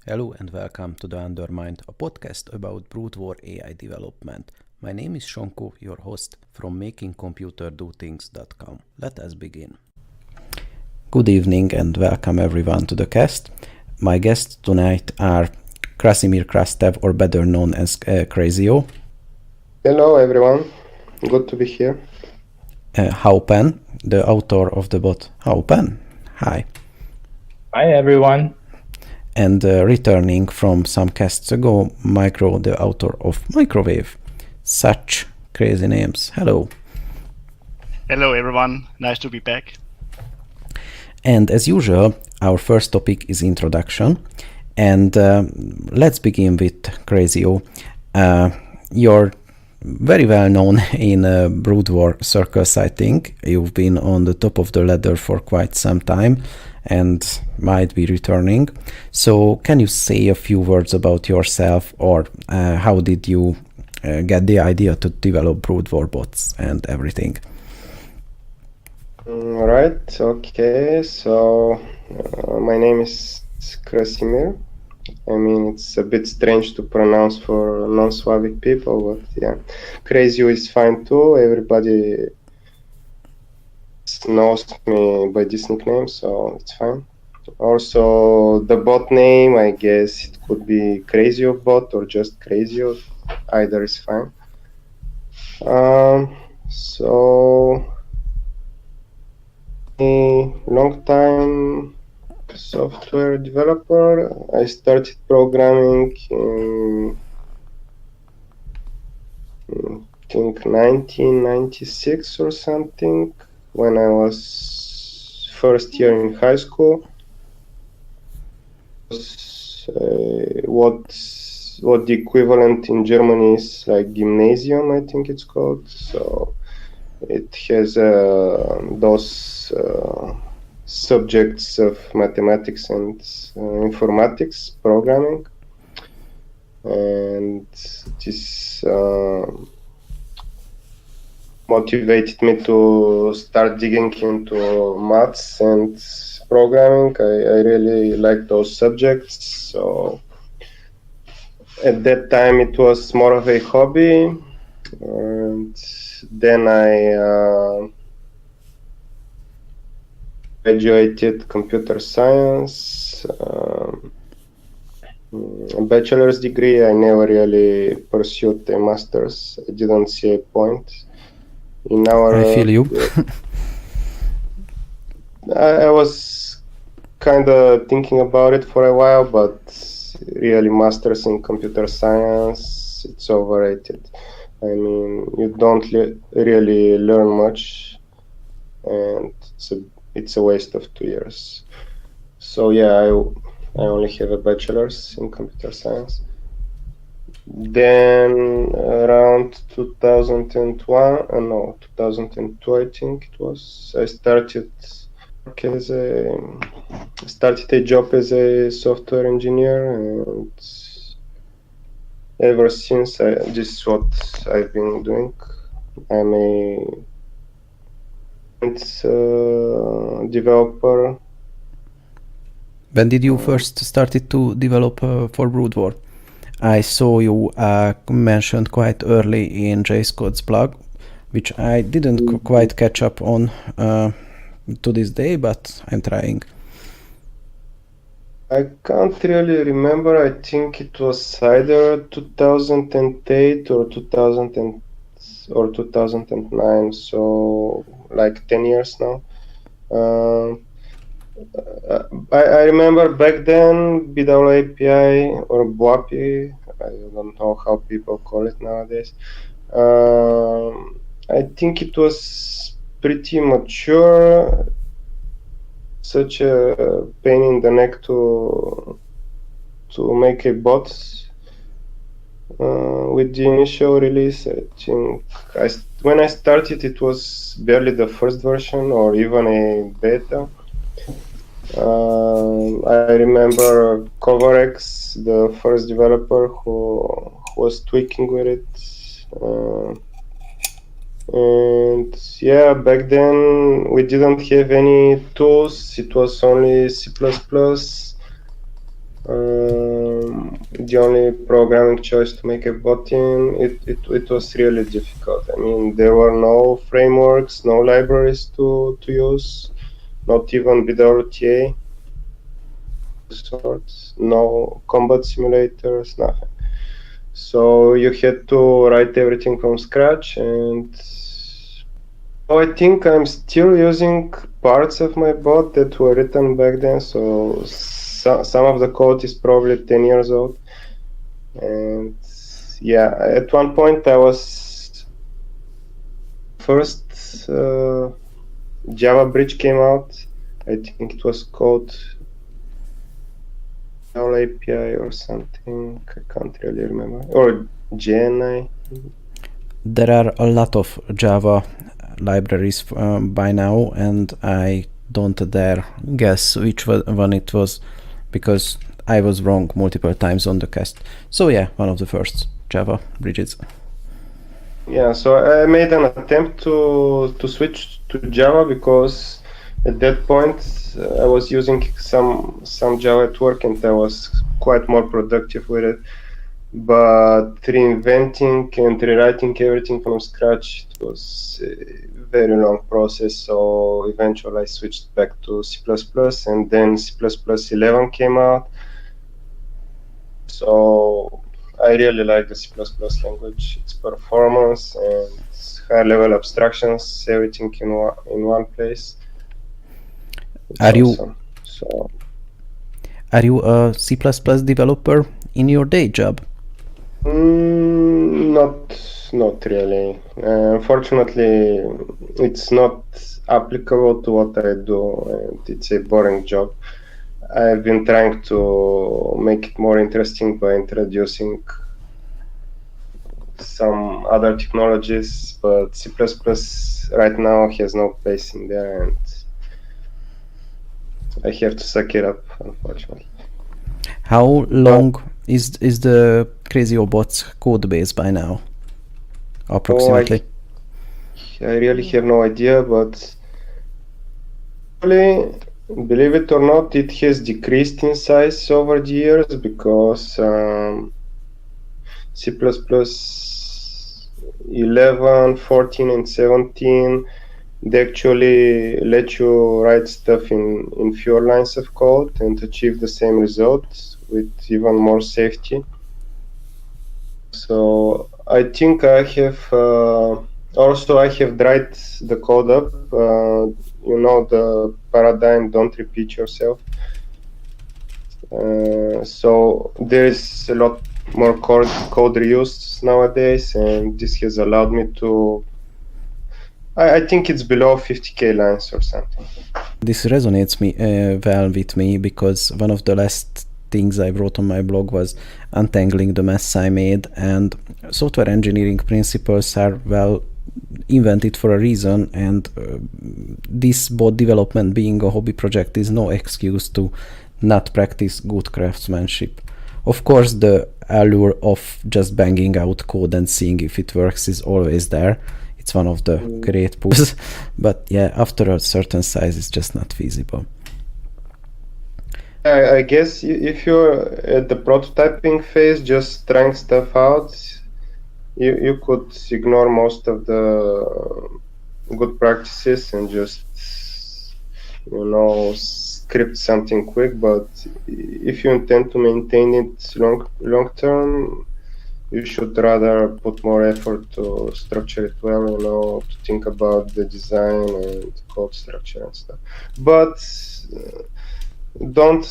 Hello and welcome to the Undermind, a podcast about brute war AI development. My name is Shonko, your host from makingcomputerdotings.com. Let us begin. Good evening and welcome everyone to the cast. My guests tonight are Krasimir Krastev, or better known as Krasio. Hello everyone, good to be here. Hao Pan, the author of the bot Hao Pan. Hi. Hi everyone. And returning from some casts ago, Micro, the author of Microwave. Such crazy names. Hello. Hello everyone, nice to be back. And as usual, our first topic is introduction. And let's begin with Krasio. You're very well known in brood war circles, I think. You've been on the top of the ladder for quite some time and might be returning. So can you say a few words about yourself, or how did you get the idea to develop brood war bots and everything? Alright, okay, so my name is Krasimir. I mean, it's a bit strange to pronounce for non-Slavic people, but yeah, Krasio is fine too. Everybody knows me by this nickname, so it's fine. Also, the bot name, I guess it could be Krasio bot or just Krasio. Either is fine. So a long time software developer. I started programming in I think 1996 or something, when I was first year in high school. What the equivalent in Germany is like gymnasium, I think it's called. So it has those subjects of mathematics and informatics programming, and this motivated me to start digging into maths and programming. I really like those subjects, so at that time it was more of a hobby, and then I graduated computer science, a bachelor's degree. I never really pursued a master's. I didn't see a point. I feel you. I was kind of thinking about it for a while, but really masters in computer science, it's overrated. I mean, you don't really learn much, and it's a waste of 2 years. So yeah, I only have a bachelor's in computer science. Then around 2002, I think it was, I started a job as a software engineer, and ever since this is what I've been doing. I'm a developer. When did you first started to develop for brood war? I saw you mentioned quite early in JScode's blog, which I didn't quite catch up on to this day, but I'm trying. I can't really remember. I think it was either 2008 or 2009, so like 10 years now. I remember back then BWAPI or BWAPI, I don't know how people call it nowadays. I think it was pretty mature. Such a pain in the neck to make a bot with the initial release. I think when I started, it was barely the first version or even a beta. I remember Coverex, the first developer who was tweaking with it. And yeah, back then we didn't have any tools. It was only C++. the only programming choice to make a bot in, it was really difficult. I mean, there were no frameworks, no libraries to use, not even BWTA sorts, no combat simulators, nothing. So you had to write everything from scratch, and I think I'm still using parts of my bot that were written back then. So some of the code is probably 10 years old. And yeah, at one point I was first Java bridge came out. I think it was called API or something. I can't really remember. Or GNI. There are a lot of Java libraries by now, and I don't dare guess which one it was, because I was wrong multiple times on the cast. So yeah, one of the first Java bridges. Yeah, so I made an attempt to switch to Java, because at that point I was using some Java at work and I was quite more productive with it. But reinventing and rewriting everything from scratch, it was a very long process. So eventually I switched back to C++, and then C++11 came out. So I really like the C++ language. Its performance and high-level abstractions, everything in one place. It's awesome. Are you a C++ developer in your day job? Not really. Unfortunately, it's not applicable to what I do, and it's a boring job. I've been trying to make it more interesting by introducing some other technologies, but C++ right now has no place in there, and I have to suck it up, unfortunately. How long is the CrazyOBot's code base by now, approximately? I really have no idea, but believe it or not, it has decreased in size over the years, because C++ 11, 14, and 17, they actually let you write stuff in fewer lines of code and achieve the same result with even more safety. So I think I have also I have dried the code up. You know, the paradigm, don't repeat yourself. So there is a lot more code reused nowadays, and this has allowed me to, I think it's below 50k lines or something. This resonates well with me, because one of the last things I wrote on my blog was untangling the mess I made, and software engineering principles are well invented for a reason, and this bot development being a hobby project is no excuse to not practice good craftsmanship. Of course, the allure of just banging out code and seeing if it works is always there. It's one of the great pulls, but yeah, after a certain size, it's just not feasible. I guess if you're at the prototyping phase, just trying stuff out, you could ignore most of the good practices and just, you know, script something quick. But if you intend to maintain it long term, you should rather put more effort to structure it well, you know, to think about the design and code structure and stuff. But don't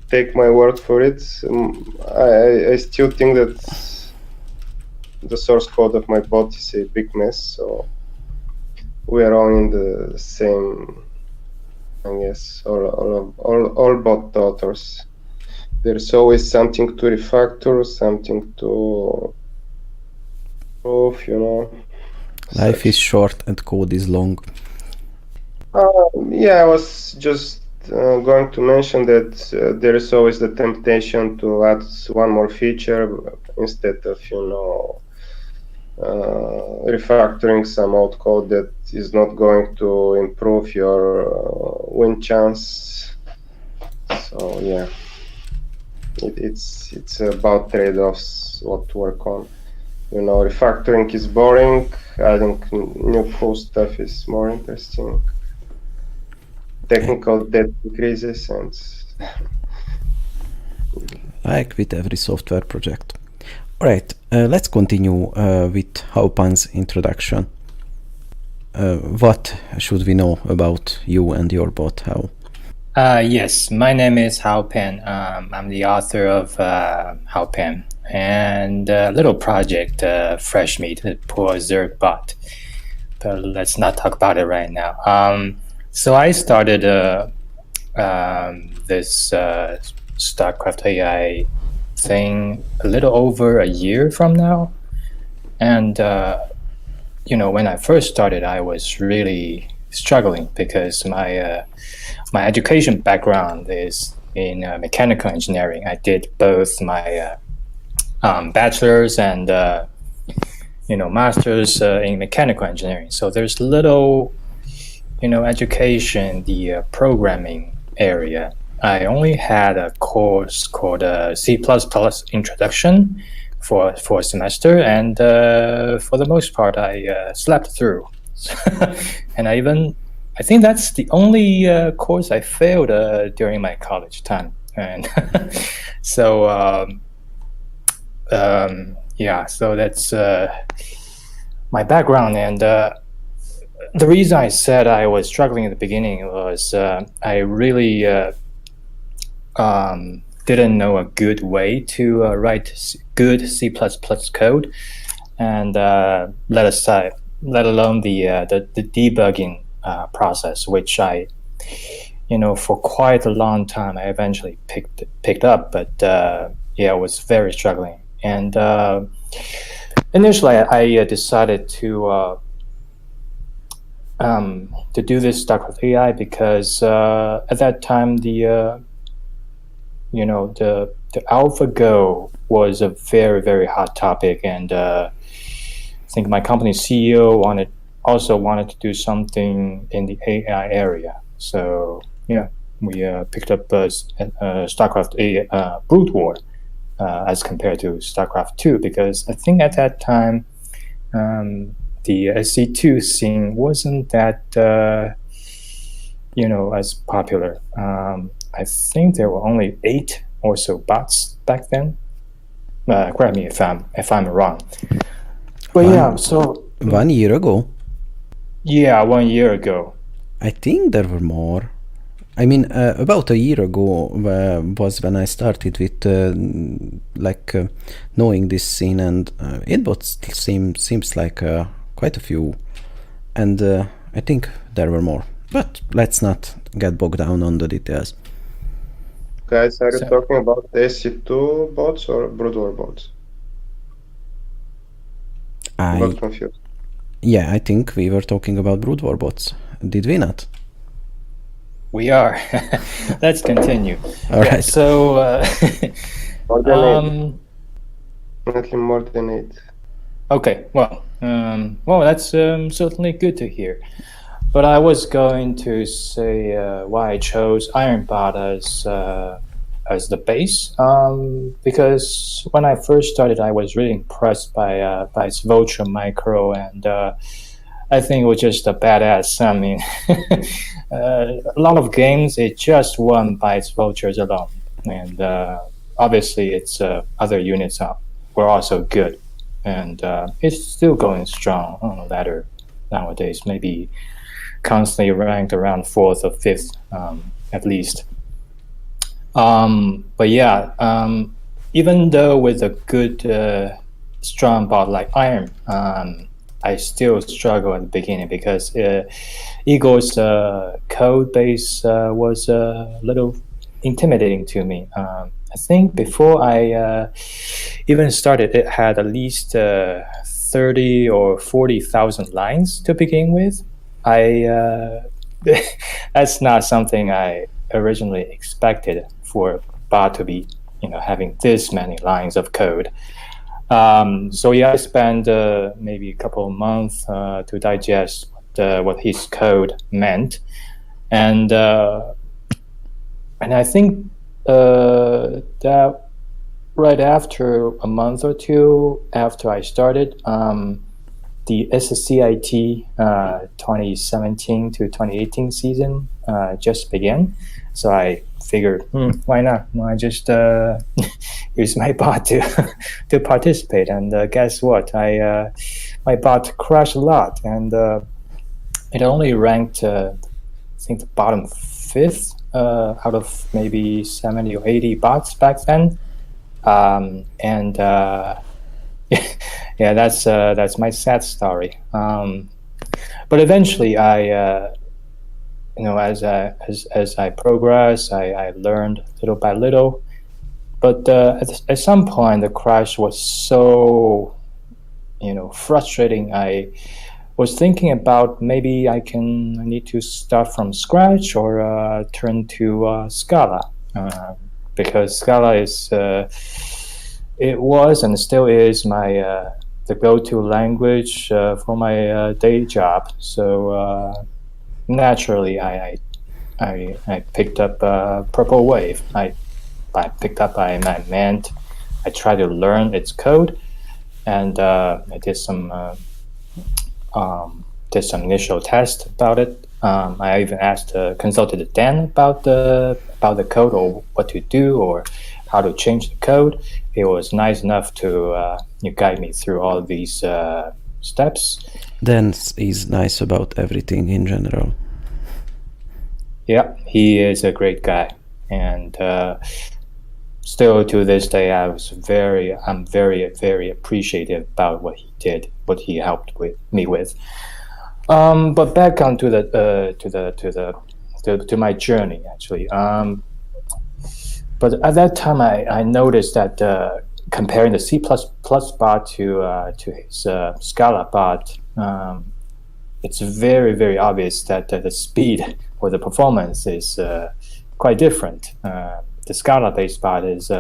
take my word for it. I still think that the source code of my bot is a big mess, so we are all in the same, I guess, all bot authors. There's always something to refactor, something to prove, you know. Life is short and code is long. Yeah, I was just going to mention that there is always the temptation to add one more feature instead of, you know, refactoring some old code that is not going to improve your win chance. So yeah, it's about trade-offs what to work on. Refactoring is boring. Adding new cool stuff is more interesting. Technical debt increases, and like with every software project. All right, let's continue with Hao Pan's introduction. What should we know about you and your bot, Hao? Yes, my name is Hao Pan. I'm the author of Hao Pan and a little project, Fresh Meat, the poor Zerg bot. But let's not talk about it right now. So I started this StarCraft AI thing a little over a year from now. And, when I first started, I was really struggling because my education background is in mechanical engineering. I did both my bachelor's and master's in mechanical engineering. So there's little education in the programming area. I only had a course called C++ Introduction for a semester, and for the most part I slept through. And I think that's the only course I failed during my college time. And so so that's my background. And the reason I said I was struggling at the beginning was I really didn't know a good way to write good C++ code, and let alone the debugging process, which I, for quite a long time, I eventually picked up, but I was very struggling. And initially, I decided to do this StarCraft AI because at that time the AlphaGo was a very, very hot topic, and I think my company's CEO wanted to do something in the AI area. So we picked up StarCraft Brood War as compared to StarCraft 2, because I think at that time the SC2 scene wasn't that as popular. I think there were only 8 or so bots back then. Correct me if I'm wrong. But so 1 year ago. Yeah, 1 year ago. I think there were more. I mean, about a year ago was when I started with knowing this scene, and it still seems like quite a few, and I think there were more. But let's not get bogged down on the details. Guys, are you talking about SC2 bots or Brood War bots? I got confused. Yeah, I think we were talking about Brood War bots. Did we not? We are. Let's continue. All right. So, more than 8. Definitely more than 8. Okay. Well, that's certainly good to hear. But I was going to say why I chose IronBot as the base, because when I first started, I was really impressed by its Vulture micro, and I think it was just a badass. I mean, a lot of games it just won by its Vultures alone, and obviously its other units were also good, and it's still going strong on the ladder nowadays. Maybe constantly ranked around 4th or 5th, at least. But even though with a good strong bot like Iron, I still struggle at the beginning because Eagle's code base was a little intimidating to me. I think before I even started, it had at least 30 or 40,000 lines to begin with. That's not something I originally expected for a bot to be, having this many lines of code. I spent maybe a couple of months to digest what his code meant, and I think that right after a month or two after I started, the SCIT 2017 to 2018 season just began. So I figured, why not? I just use my bot to participate. And guess what? My bot crashed a lot, and it only ranked, I think, the bottom 5th out of maybe 70 or 80 bots back then. Yeah, that's my sad story. But eventually, as I progress, I learned little by little. But at some point, the crash was so, frustrating. I was thinking about maybe I need to start from scratch or turn to Scala, because Scala is it was and still is my the go-to language for my day job. So naturally, I picked up Purple Wave. By picked up, I meant I tried to learn its code, and I did some initial tests about it. I even consulted Dan about the code, or what to do, or how to change the code. He was nice enough to guide me through all of these steps. Dan is nice about everything in general. Yeah, he is a great guy, and still to this day, I'm very, very appreciative about what he did, what he helped me with. But back on to my journey, actually. But at that time, I noticed that comparing the C++ bot to his Scala bot, it's very, very obvious that the speed or the performance is quite different. The Scala-based bot is,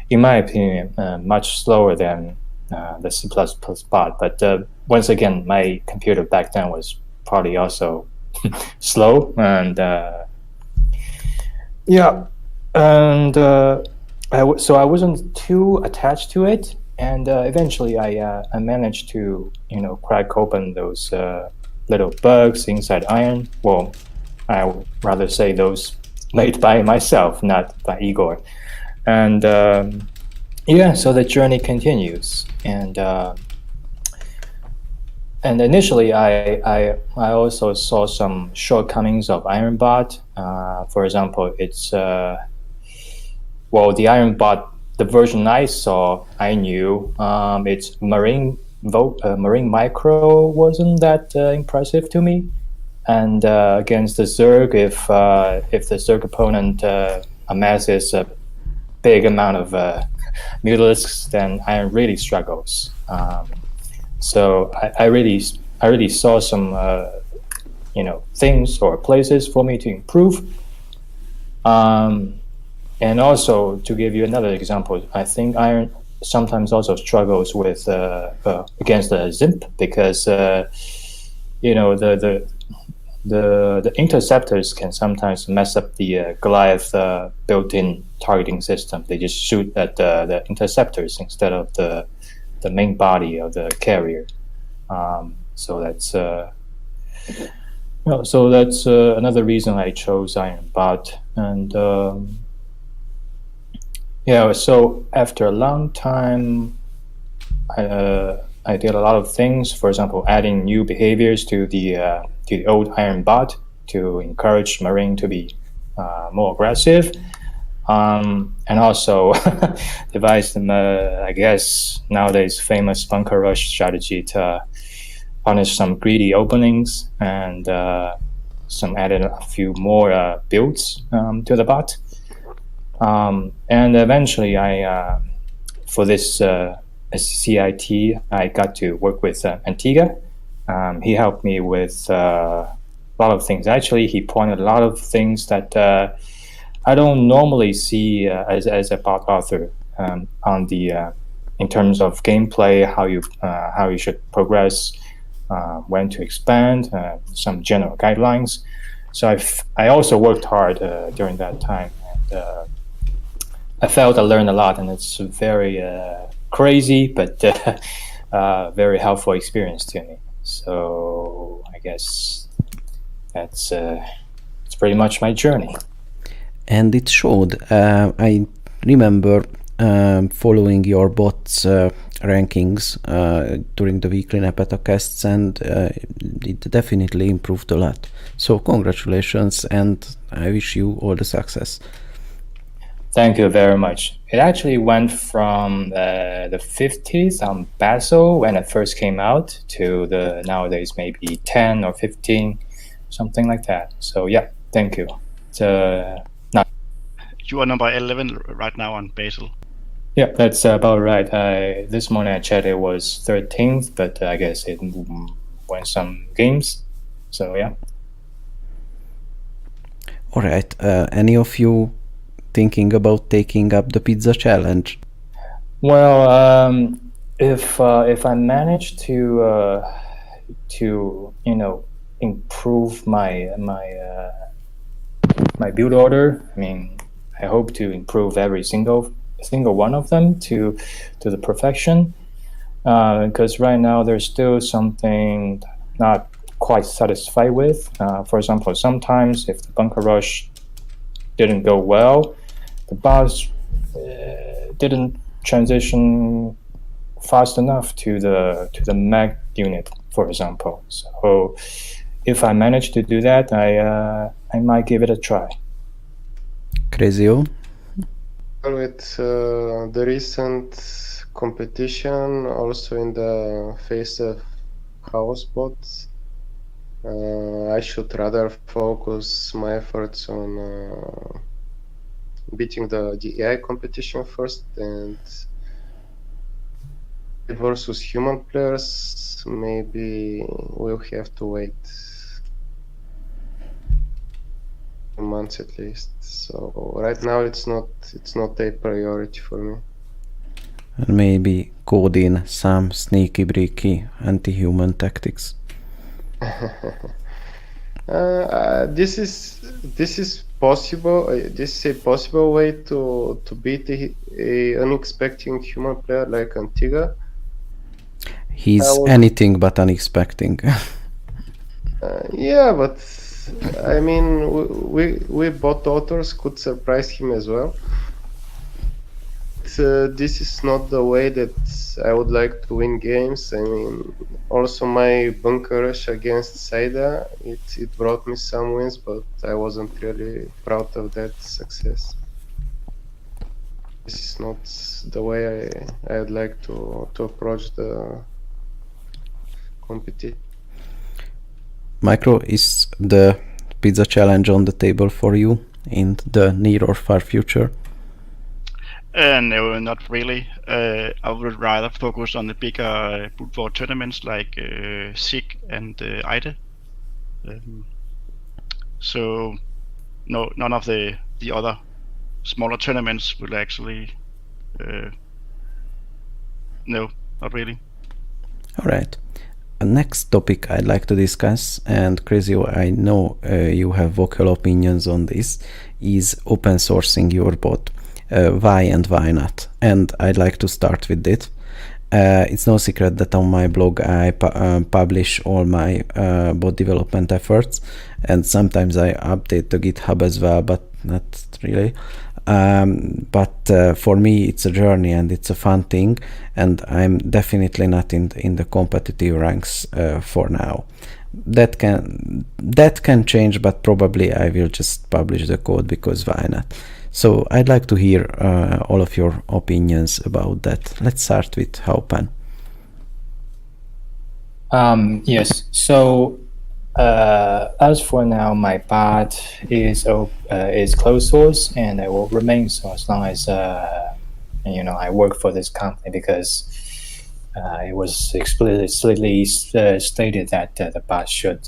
in my opinion, much slower than the C++ bot. But once again, my computer back then was probably also slow, and so I wasn't too attached to it, and eventually I managed to crack open those little bugs inside Iron. Well, I would rather say those made by myself, not by Igor. And so the journey continues, and initially I also saw some shortcomings of IronBot. For example, it's the IronBot, the version I knew, its Marine Micro wasn't that impressive to me. And against the Zerg, if the Zerg opponent amasses a big amount of mutalisks, then Iron really struggles. So I really saw some things or places for me to improve. And also, to give you another example, I think Iron sometimes also struggles with against the Zimp, because the interceptors can sometimes mess up the Goliath built-in targeting system. They just shoot at the interceptors instead of the main body of the carrier. So that's another reason I chose IronBot. And so after a long time, I did a lot of things. For example, adding new behaviors to the old IronBot to encourage Marine to be more aggressive, and also devised I guess nowadays famous bunker rush strategy to punish some greedy openings, and added a few more builds to the bot. And eventually, for this CIT, I got to work with Antigua. He helped me with a lot of things. Actually, he pointed a lot of things that I don't normally see as a bot author on the in terms of gameplay, how you should progress, when to expand, some general guidelines. So I also worked hard during that time. And I felt I learned a lot, and it's very crazy, but very helpful experience to me. So I guess that's it's pretty much my journey. And it showed. I remember following your bot's rankings during the weekly Nepetacasts, and it definitely improved a lot. So congratulations, and I wish you all the success. Thank you very much. It actually went from the 50s on Basil when it first came out to the nowadays maybe 10 or 15, something like that. So yeah, thank you. You are number 11 right now on Basil. Yeah, that's about right. This morning I checked it was 13th, but I guess it won some games. So yeah. All right. Any of you thinking about taking up the pizza challenge? Well, if I manage to improve my build order, I mean, I hope to improve every single one of them to the perfection. Because right now there's still something not quite satisfied with. For example, sometimes if the bunker rush didn't go well, the boss didn't transition fast enough to the mech unit, for example. So if I manage to do that, I might give it a try. Krasio? With the recent competition, also in the face of house bots, I should rather focus my efforts on beating the AI competition first, and versus human players, maybe we'll have to wait a month at least. So right now it's not a priority for me. And maybe code in some sneaky breaky anti-human tactics. This is possible. This is a possible way to beat a unexpected human player like Antigua. He's anything but unexpected. Yeah, but I mean, we bot authors could surprise him as well. This is not the way that I would like to win games. I mean, also my bunker rush against Saida, it brought me some wins, but I wasn't really proud of that success. This is not the way I would like to approach the competition. Micro, is the pizza challenge on the table for you in the near or far future? No, not really. I would rather focus on the bigger Boot War tournaments like SIG and IDE. So none of the other smaller tournaments will actually. No, not really. All right. Next topic I'd like to discuss, and Krasio, I know you have vocal opinions on this, is open sourcing your bot. Why and why not? And I'd like to start with it. It's no secret that on my blog I publish all my bot development efforts, and sometimes I update the GitHub as well, but not really. But for me it's a journey and it's a fun thing, and I'm definitely not in the competitive ranks for now. That can change, but probably I will just publish the code because why not? So I'd like to hear all of your opinions about that. Let's start with Hao Pan. Yes. So as for now, my bot is closed source, and it will remain so as long as I work for this company, because it was explicitly stated that the bot should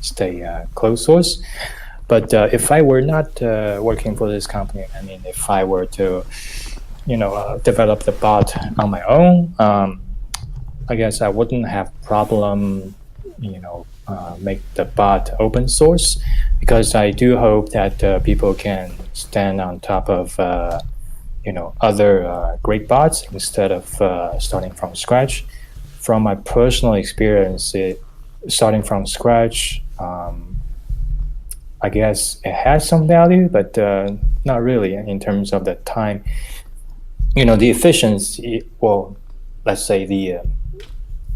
stay closed source. But if I were not working for this company, I mean, if I were to, develop the bot on my own, I guess I wouldn't have problem, make the bot open source, because I do hope that people can stand on top of other great bots instead of starting from scratch. From my personal experience, starting from scratch, I guess it has some value, but not really in terms of the time. The efficiency. Well, let's say the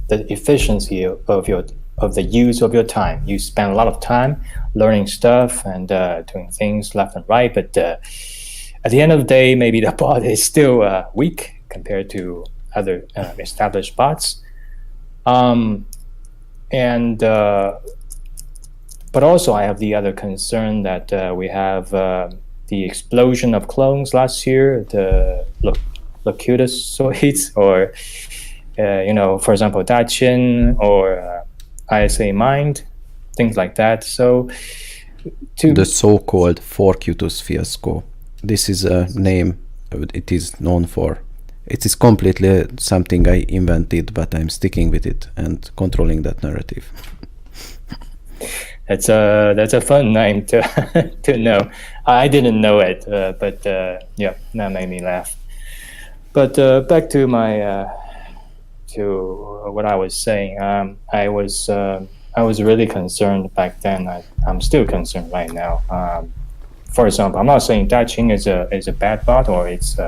efficiency of the use of your time. You spend a lot of time learning stuff and doing things left and right, but at the end of the day, maybe the bot is still weak compared to other established bots. But also I have the other concern that we have the explosion of clones last year, the Locutosoids, or for example, Dachin or Undermind, things like that. So the so-called Forcutus fiasco. This is a name it is known for. It is completely something I invented, but I'm sticking with it and controlling that narrative. That's a fun name to know. I didn't know it, but yeah, that made me laugh. But back to my to what I was saying. I was really concerned back then. I'm still concerned right now. For example, I'm not saying Daching is a bad bot or its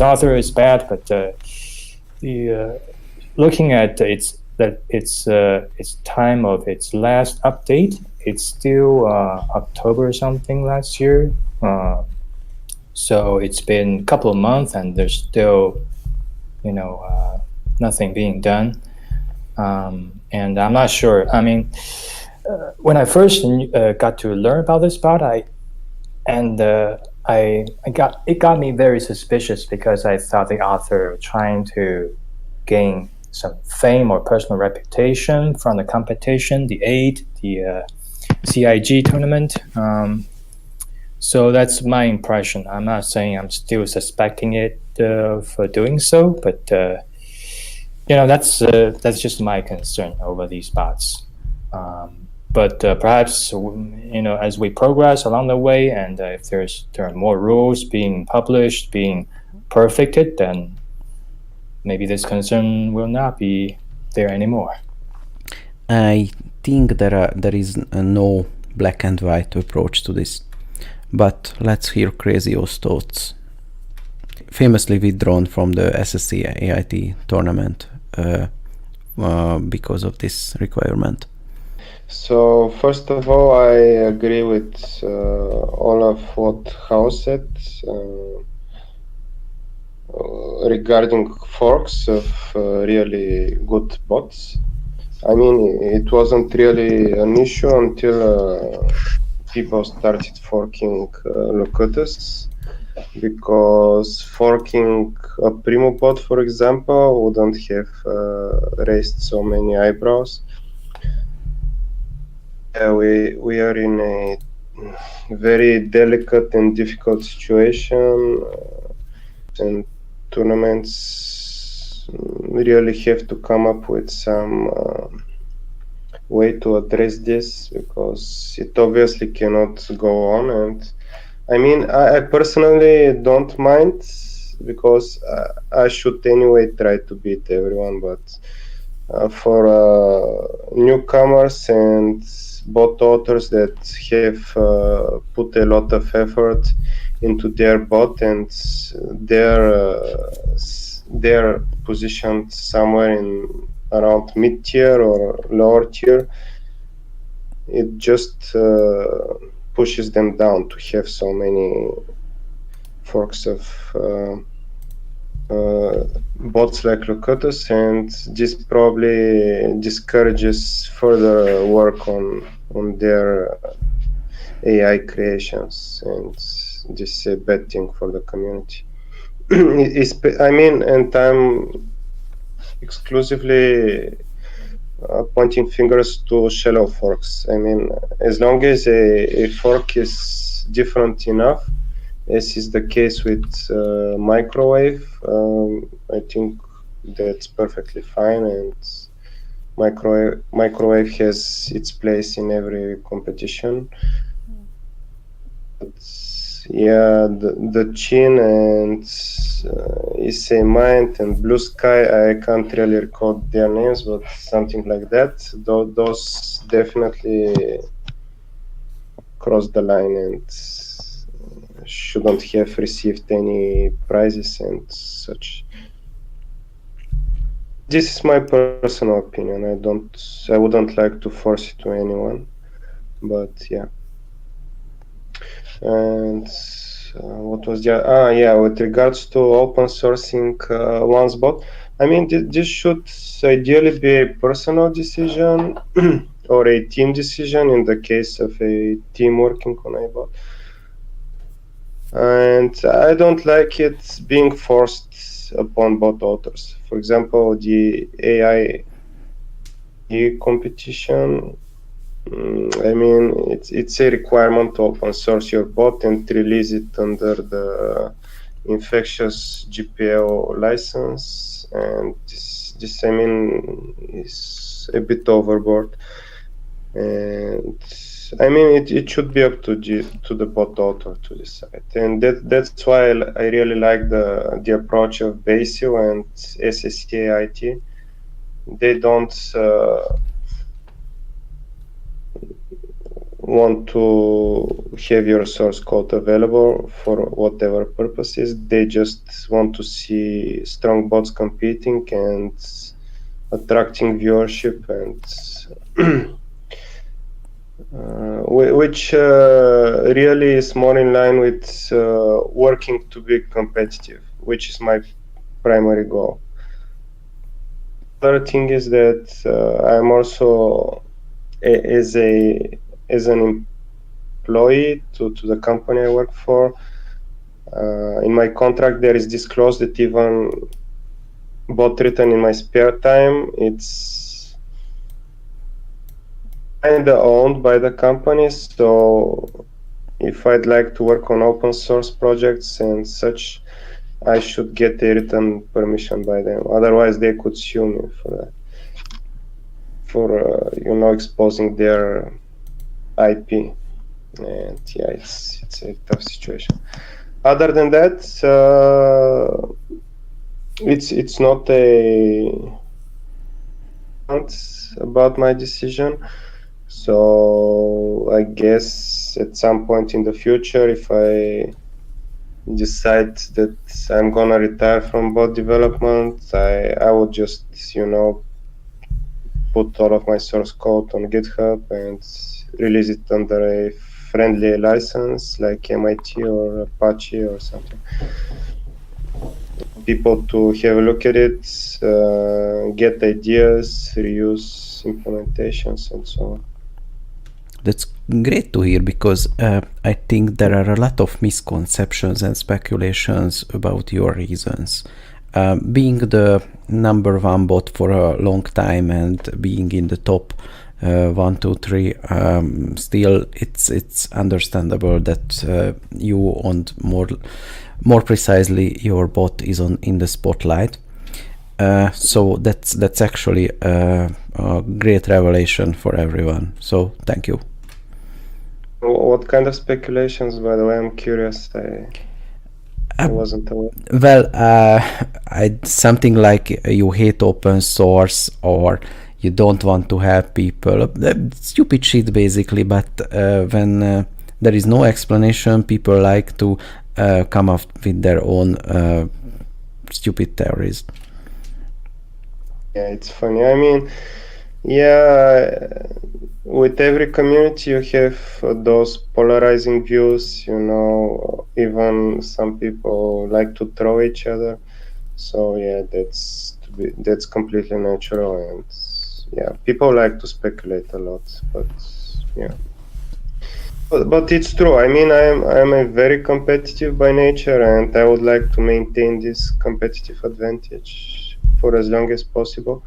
author is bad, but the looking at its time of its last update, it's still October something last year. So it's been a couple of months and there's still nothing being done. And I'm not sure. I mean, when I first got to learn about this bot, it got me very suspicious, because I thought the author was trying to gain some fame or personal reputation from the competition, the CIG tournament. So that's my impression. I'm not saying I'm still suspecting it for doing so, but that's just my concern over these bots. But perhaps as we progress along the way, and if there are more rules being published, being perfected, then maybe this concern will not be there anymore. I think there is no black and white approach to this, but let's hear Krasio's thoughts. Famously withdrawn from the SSC AIT tournament because of this requirement. So first of all, I agree with all of what Hao said regarding forks of really good bots. I mean, it wasn't really an issue until people started forking Locutus, because forking a Primo bot, for example, wouldn't have raised so many eyebrows. We are in a very delicate and difficult situation, and tournaments really have to come up with some way to address this, because it obviously cannot go on. And I mean, I personally don't mind, because I should anyway try to beat everyone, but for newcomers and bot authors that have put a lot of effort into their bot, and they're positioned somewhere in around mid-tier or lower tier, it just pushes them down to have so many forks of bots like Locutus, and this probably discourages further work on their AI creations, and this is a bad thing for the community. I mean, and I'm exclusively pointing fingers to shallow forks. I mean, as long as a fork is different enough, as is the case with microwave, I think that's perfectly fine, and microwave has its place in every competition. But yeah, the Chin and Issei Mind and Blue Sky, I can't really recall their names, but something like that. Those definitely crossed the line and shouldn't have received any prizes and such. This is my personal opinion. I wouldn't like to force it to anyone, but yeah. And what was the yeah, with regards to open sourcing one's bot, I mean, this should ideally be a personal decision or a team decision in the case of a team working on a bot. And I don't like it being forced upon bot authors. For example, the AI competition, I mean, it's a requirement to open source your bot and release it under the infectious GPL license, and this I mean is a bit overboard. And I mean, it should be up to the bot author to decide, and that's why I really like the approach of Basil and SSCAIT. They don't want to have your source code available for whatever purposes. They just want to see strong bots competing and attracting viewership, and which really is more in line with working to be competitive, which is my primary goal. Other thing is that I'm also as an employee to the company I work for. In my contract, there is disclosed that even bot written in my spare time, it's kind of owned by the company. So if I'd like to work on open source projects and such, I should get a written permission by them. Otherwise, they could sue me for that, for exposing their IP. And yeah, it's a tough situation. Other than that, it's not about my decision. So I guess at some point in the future, if I decide that I'm gonna retire from bot development, I would just put all of my source code on GitHub and release it under a friendly license like MIT or Apache or something. People to have a look at it, get ideas, reuse implementations, and so on. That's great to hear, because I think there are a lot of misconceptions and speculations about your reasons. Being the number one bot for a long time and being in the top 1, 2, 3, still it's understandable that you want more precisely your bot is in the spotlight. So that's actually a great revelation for everyone. So thank you. What kind of speculations, by the way? I'm curious. I wasn't aware. Well, something like you hate open source or you don't want to help people. Stupid shit, basically. But when there is no explanation, people like to come up with their own stupid theories. Yeah, it's funny. I mean, yeah, with every community you have those polarizing views, even some people like to throw each other. So yeah, that's completely natural, and yeah, people like to speculate a lot, but yeah. But it's true. I mean, I'm a very competitive by nature, and I would like to maintain this competitive advantage for as long as possible.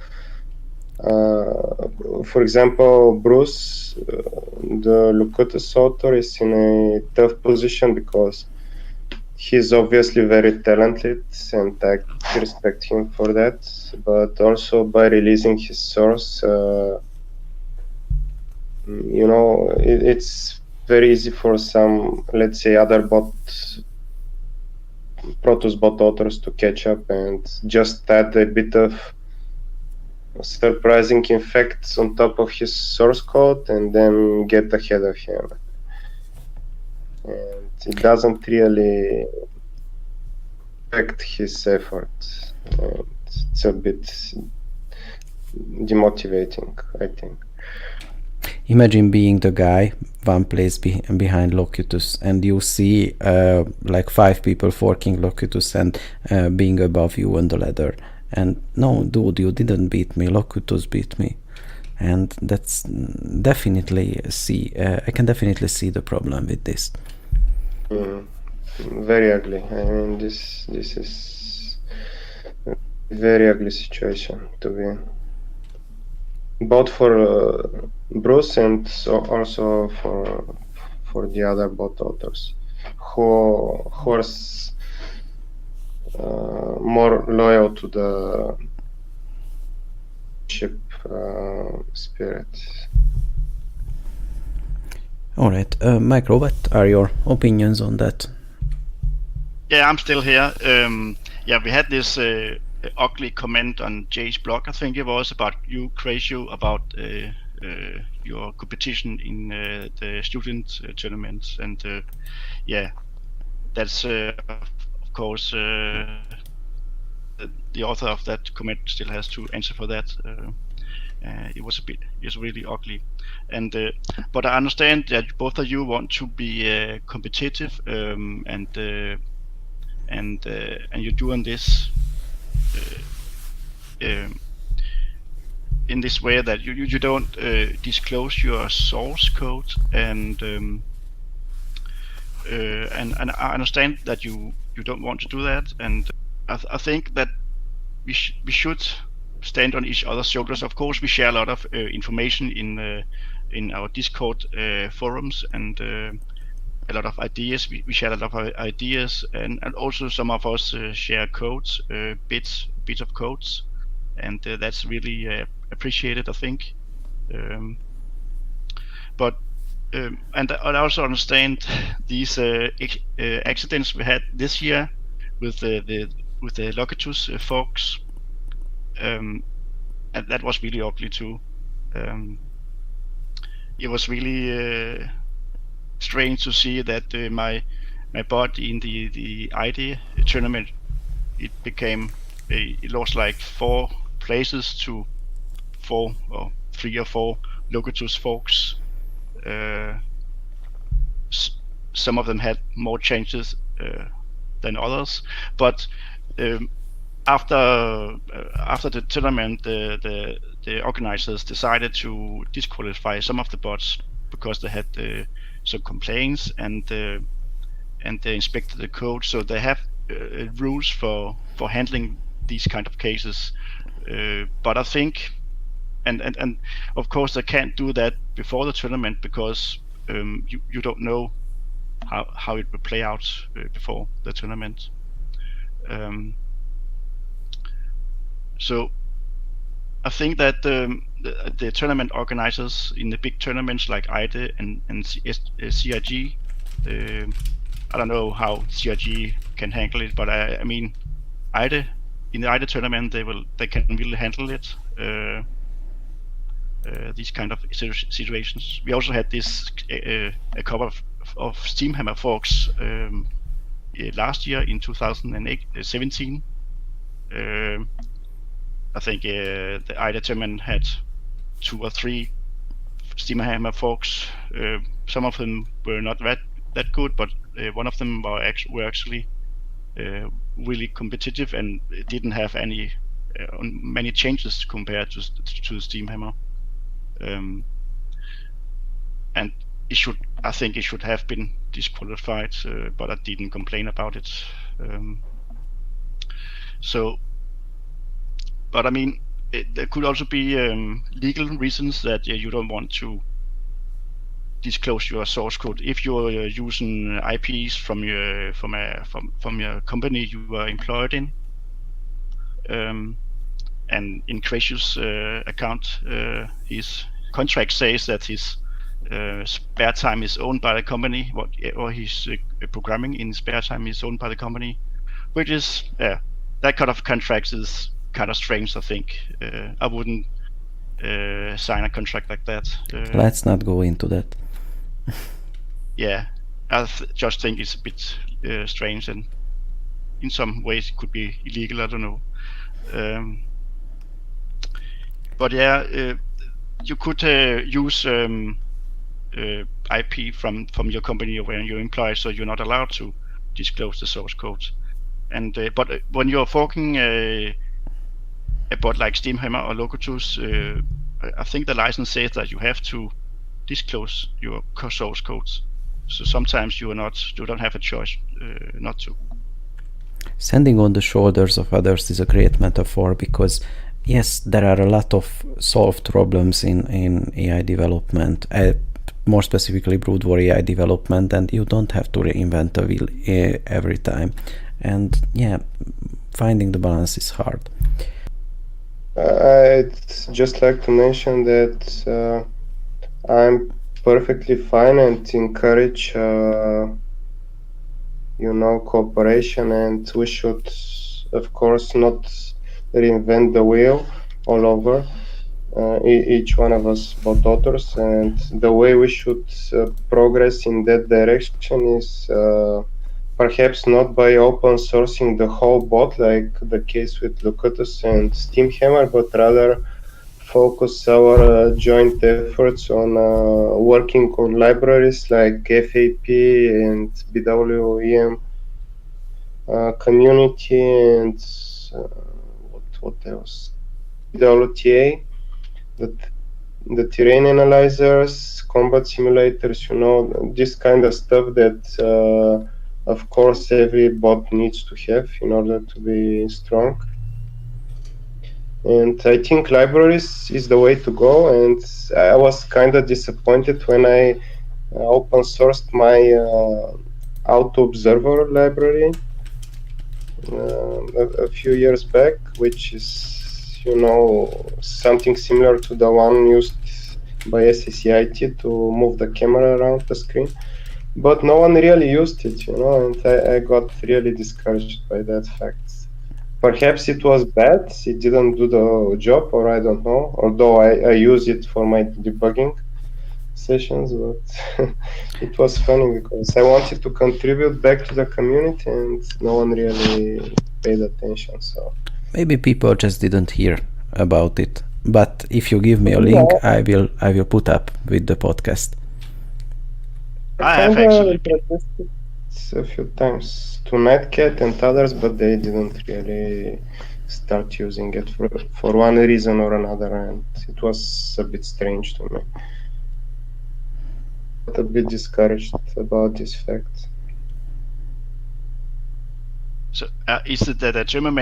For example, Bruce, the Locutus author, is in a tough position because he's obviously very talented, and respect him for that, but also by releasing his source, you know, it's very easy for some, let's say, other Protus bot authors to catch up and just add a bit of surprising effects on top of his source code and then get ahead of him. And it doesn't really affect his effort. And it's a bit demotivating, I think. Imagine being the guy one place behind Locutus, and you see like 5 people forking Locutus and being above you on the ladder. And no, dude, you didn't beat me. Locutus beat me. And that's definitely I can definitely see the problem with this. Very ugly. I mean, this is a very ugly situation to be in. Both for Bruce and also for the other bot authors who are more loyal to the ship spirit. All right, Micro, what are your opinions on that? Yeah, I'm still here. Yeah, we had this ugly comment on Jay's blog, I think it was, about you, Krasimir, about your competition in the student tournaments, and yeah, that's of course the author of that comment still has to answer for that. It's really ugly, and but I understand that both of you want to be competitive, and you're doing this in this way that you don't disclose your source code, and I understand that you don't want to do that, and I think that we should stand on each other's shoulders. Of course, we share a lot of information in our Discord forums, and a lot of ideas. We share a lot of ideas, and also some of us share codes, bits of codes, and that's really appreciated, I think. But and I also understand these accidents we had this year with the Locutus folks, and that was really ugly too. It was really strange to see that my bot in the ID tournament, it lost like 4 places to 3 or 4 Locutus folks. Some of them had more changes than others, but after the tournament, the organizers decided to disqualify some of the bots because they had some complaints, and they inspected the code. So they have rules for handling these kind of cases. But I think, and of course they can't do that before the tournament, because you don't know how it will play out before the tournament. So I think that the tournament organizers in the big tournaments like IDE and CRG, I don't know how CRG can handle it, but I mean, IDE, in the IDE tournament, they can really handle it. These kind of situations. We also had this a couple of Steamhammer forks last year in 2017. I think the IDE tournament had 2 or 3 Steamhammer forks. Some of them were not that good, but one of them were actually really competitive and didn't have any many changes compared to Steamhammer. And I think it should have been disqualified, but I didn't complain about it. But I mean, there could also be legal reasons that you don't want to disclose your source code if you're using IPs from your company you are employed in. and in Krasius' account, his contract says that his spare time is owned by the company, or his programming in spare time is owned by the company, which is that kind of contract is kind of strange. I think I wouldn't sign a contract like that. Let's not go into that. Yeah, I just think it's a bit strange, and in some ways it could be illegal. I don't know. But yeah, you could use IP from your company or when you employ, so you're not allowed to disclose the source code. And but when you're forking a bot like Steamhammer or Locutus, I think the license says that you have to disclose your source codes. So sometimes you don't have a choice not to. Standing on the shoulders of others is a great metaphor, because yes, there are a lot of solved problems in AI development, more specifically brood war AI development, and you don't have to reinvent the wheel every time. And yeah, finding the balance is hard. I'd just like to mention that I'm perfectly fine and encourage cooperation, and we should, of course, not reinvent the wheel all over. Each one of us bot authors, and the way we should progress in that direction is perhaps not by open sourcing the whole bot like the case with Locutus and Steamhammer, but rather focus our joint efforts on working on libraries like FAP and BWEM community, and what else? BWTA, the terrain analyzers, combat simulators, this kind of stuff that of course every bot needs to have in order to be strong. And I think libraries is the way to go, and I was kind of disappointed when I open sourced my Auto Observer library a few years back, which is something similar to the one used by SSEIT to move the camera around the screen, but no one really used it, and I got really discouraged by that fact. Perhaps it was bad, it didn't do the job, or I don't know, although I use it for my debugging sessions, but it was funny because I wanted to contribute back to the community and no one really paid attention. So maybe people just didn't hear about it, but if you give me a link, I will put up with the podcast. I have actually a few times to Nightcat and others, but they didn't really start using it for one reason or another, and it was a bit strange to me. A bit discouraged about this fact. So is it the German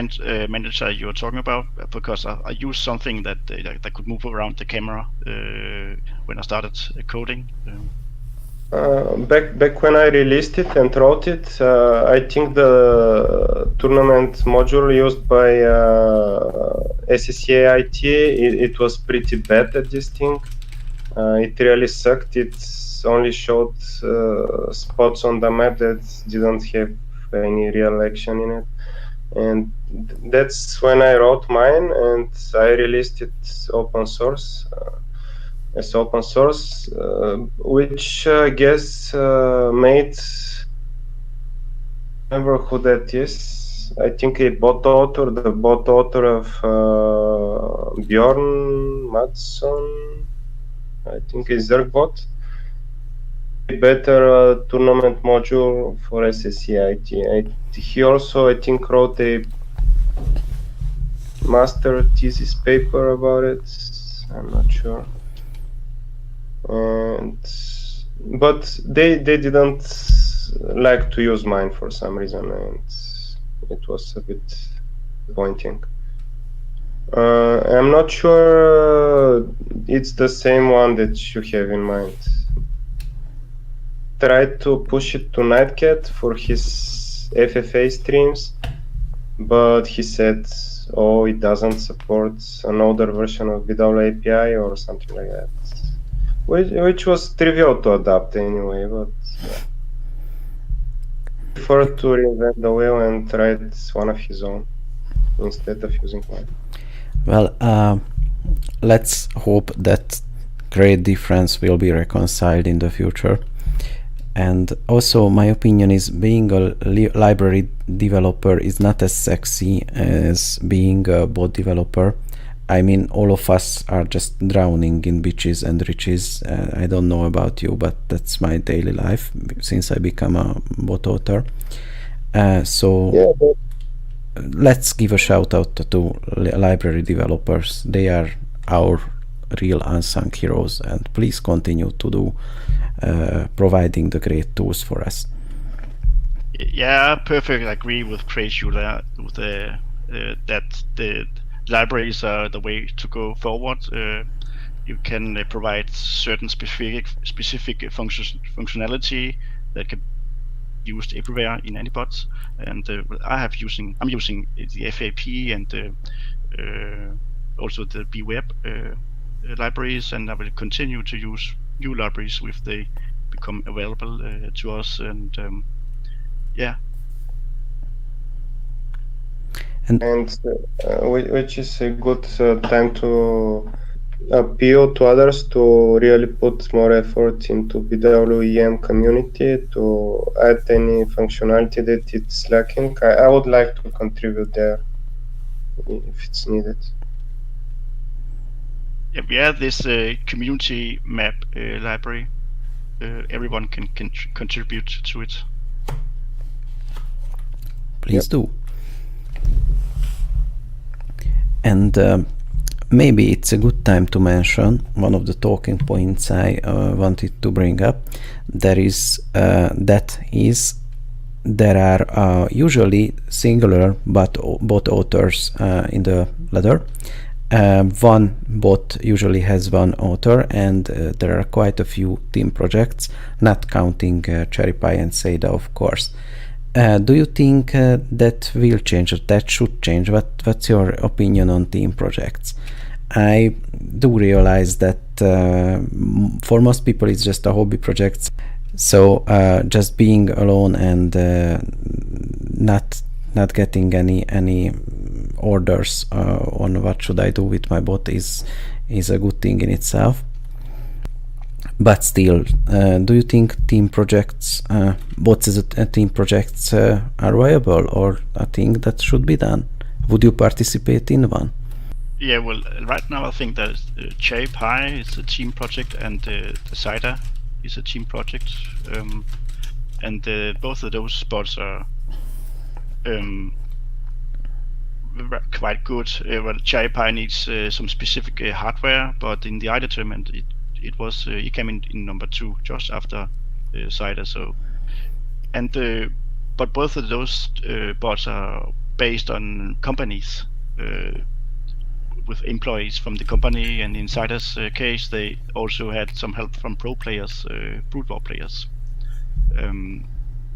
manager you're talking about? Because I used something that could move around the camera when I started coding. Back when I released it and wrote it, I think the tournament module used by SSEIT, it was pretty bad at this thing. It really sucked. It only showed spots on the map that didn't have any real action in it, and that's when I wrote mine, and I released it open source. As open source, which I guess made, remember who that is? I think the bot author of Bjorn Mattsson, I think is Zergbot. Better tournament module for SSEIT. He also, I think, wrote a master thesis paper about it. I'm not sure. But they didn't like to use mine for some reason, and it was a bit disappointing. I'm not sure it's the same one that you have in mind. Tried to push it to Nightcat for his FFA streams, but he said, oh, it doesn't support an older version of BWAPI or something like that, which was trivial to adapt anyway, but yeah. He preferred to reinvent the wheel and write one of his own instead of using mine. Well, let's hope that great difference will be reconciled in the future. And also, my opinion is being a library developer is not as sexy as being a bot developer. I mean, all of us are just drowning in bitches and riches. I don't know about you, but that's my daily life since I become a bot author. So let's give a shout out to library developers. They are our real unsung heroes, and please continue to do providing the great tools for us. Yeah, perfectly agree with Krasimir there, with that the libraries are the way to go forward. You can provide certain specific functionality that can be used everywhere in any bots, and I'm using the FAP and also the BWAPI libraries, and I will continue to use new libraries if they become available to us, and yeah. And which is a good time to appeal to others to really put more effort into BWEM community to add any functionality that it's lacking. I would like to contribute there if it's needed. Yeah, we have this community map library. Everyone can contribute to it. Please do. And maybe it's a good time to mention one of the talking points I wanted to bring up. There are usually singular bot authors in the ladder. One bot usually has one author, and there are quite a few team projects, not counting CherryPy and Seda, of course. Do you think that will change, or that should change? What's your opinion on team projects? I do realize that for most people it's just a hobby project, so just being alone and not getting any orders on what should I do with my bot is a good thing in itself. But still, do you think team projects, bots as team projects are viable, or a thing that should be done? Would you participate in one? Yeah, well, right now I think that CherryPy is a team project, and the Cider is a team project, and both of those bots are quite good. Well, CherryPy needs some specific hardware, but in the iDetermined it came in number 2 just after Cider. So, and but both of those bots are based on companies with employees from the company, and in Cider's case, they also had some help from pro players, brute war players,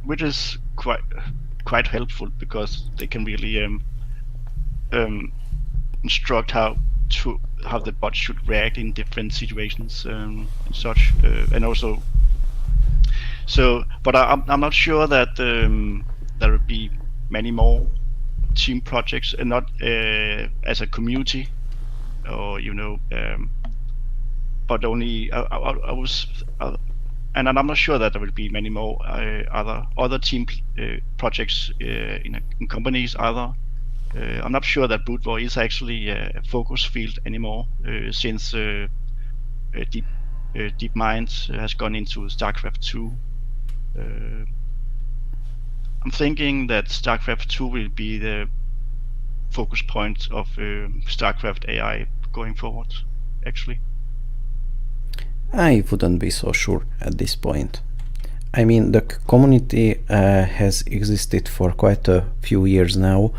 which is quite helpful because they can really instruct how the bot should react in different situations and such, and also but I'm not sure that there will be many more team projects, and not as a community, or but only and I'm not sure that there will be many more other team projects in companies either. I'm not sure that brute war is actually a focus field anymore, since DeepMind has gone into StarCraft 2. I'm thinking that StarCraft 2 will be the focus point of StarCraft AI going forward, actually. I wouldn't be so sure at this point. I mean, the community has existed for quite a few years now.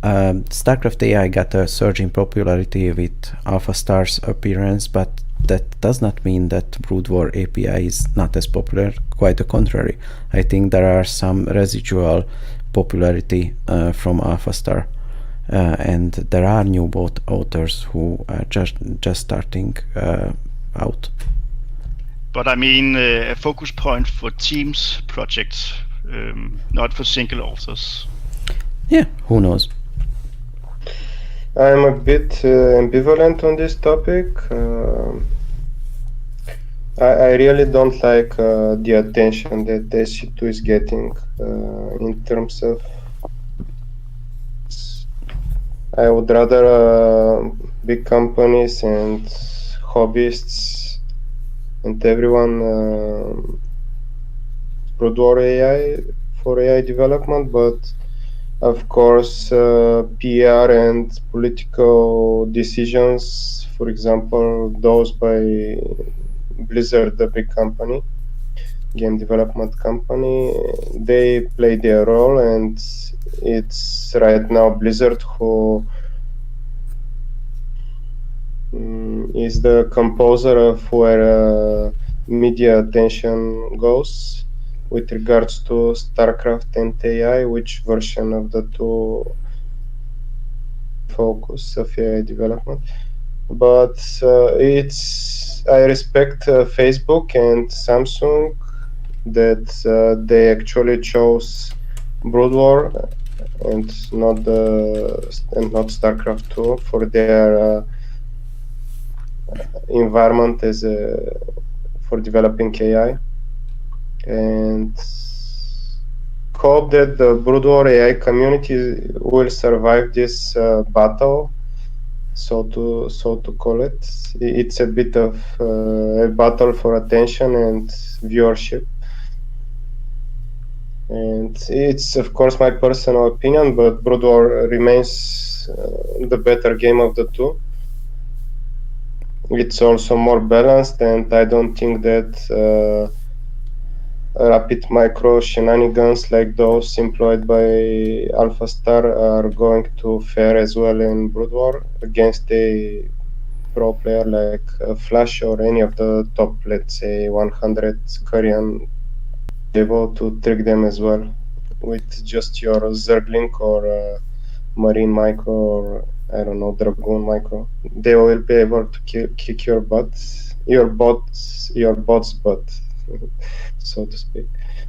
StarCraft AI got a surge in popularity with Alpha Star's appearance, but that does not mean that Brood War API is not as popular. Quite the contrary. I think there are some residual popularity from AlphaStar, and there are new bot authors who are just starting out. But I mean, a focus point for teams projects, not for single authors. Yeah, who knows? I'm a bit ambivalent on this topic. I really don't like the attention that SC2 is getting in terms of. I would rather big companies and hobbyists and everyone produce AI for AI development, but of course PR and political decisions, for example, those by Blizzard, the big company, game development company, they play their role, and it's right now Blizzard who is the composer of where media attention goes with regards to StarCraft and AI, which version of the two focus of AI development. But I respect Facebook and Samsung that they actually chose Brood War and not StarCraft 2 for their environment as for developing AI, and hope that the Brood War AI community will survive this battle, so to call it. It's a bit of a battle for attention and viewership, and it's of course my personal opinion, but Brood War remains the better game of the two. It's also more balanced, and I don't think that rapid micro shenanigans like those employed by AlphaStar are going to fare as well in Brood War against a pro player like Flash or any of the top, let's say, 100 Korean, able to trick them as well with just your Zerglink or Marine Micro or I don't know, Dragoon Micro. They will be able to kick your bot's butt, so to speak.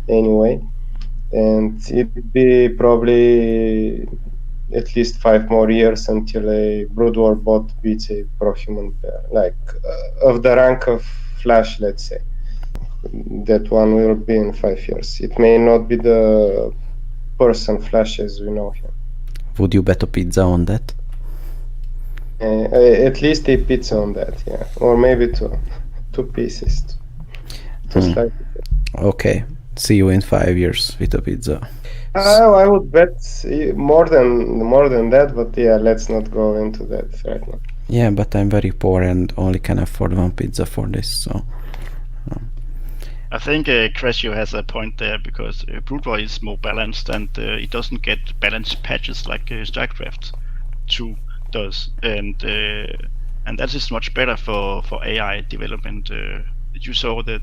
Anyway, and it'd be probably at least 5 more years until a Brood War bot beats a pro-human player, like of the rank of Flash, let's say. That one will be in 5 years. It may not be the person Flash as we know him. Would you bet a pizza on that? At least a pizza on that, yeah, or maybe two pieces, just like. Okay, see you in 5 years with a pizza. I would bet more than that, but yeah, let's not go into that right now. Yeah, but I'm very poor and only can afford one pizza for this, so. I think Crasio has a point there because Brood War is more balanced and it doesn't get balanced patches like StarCraft 2 does, and that is much better for AI development. You saw the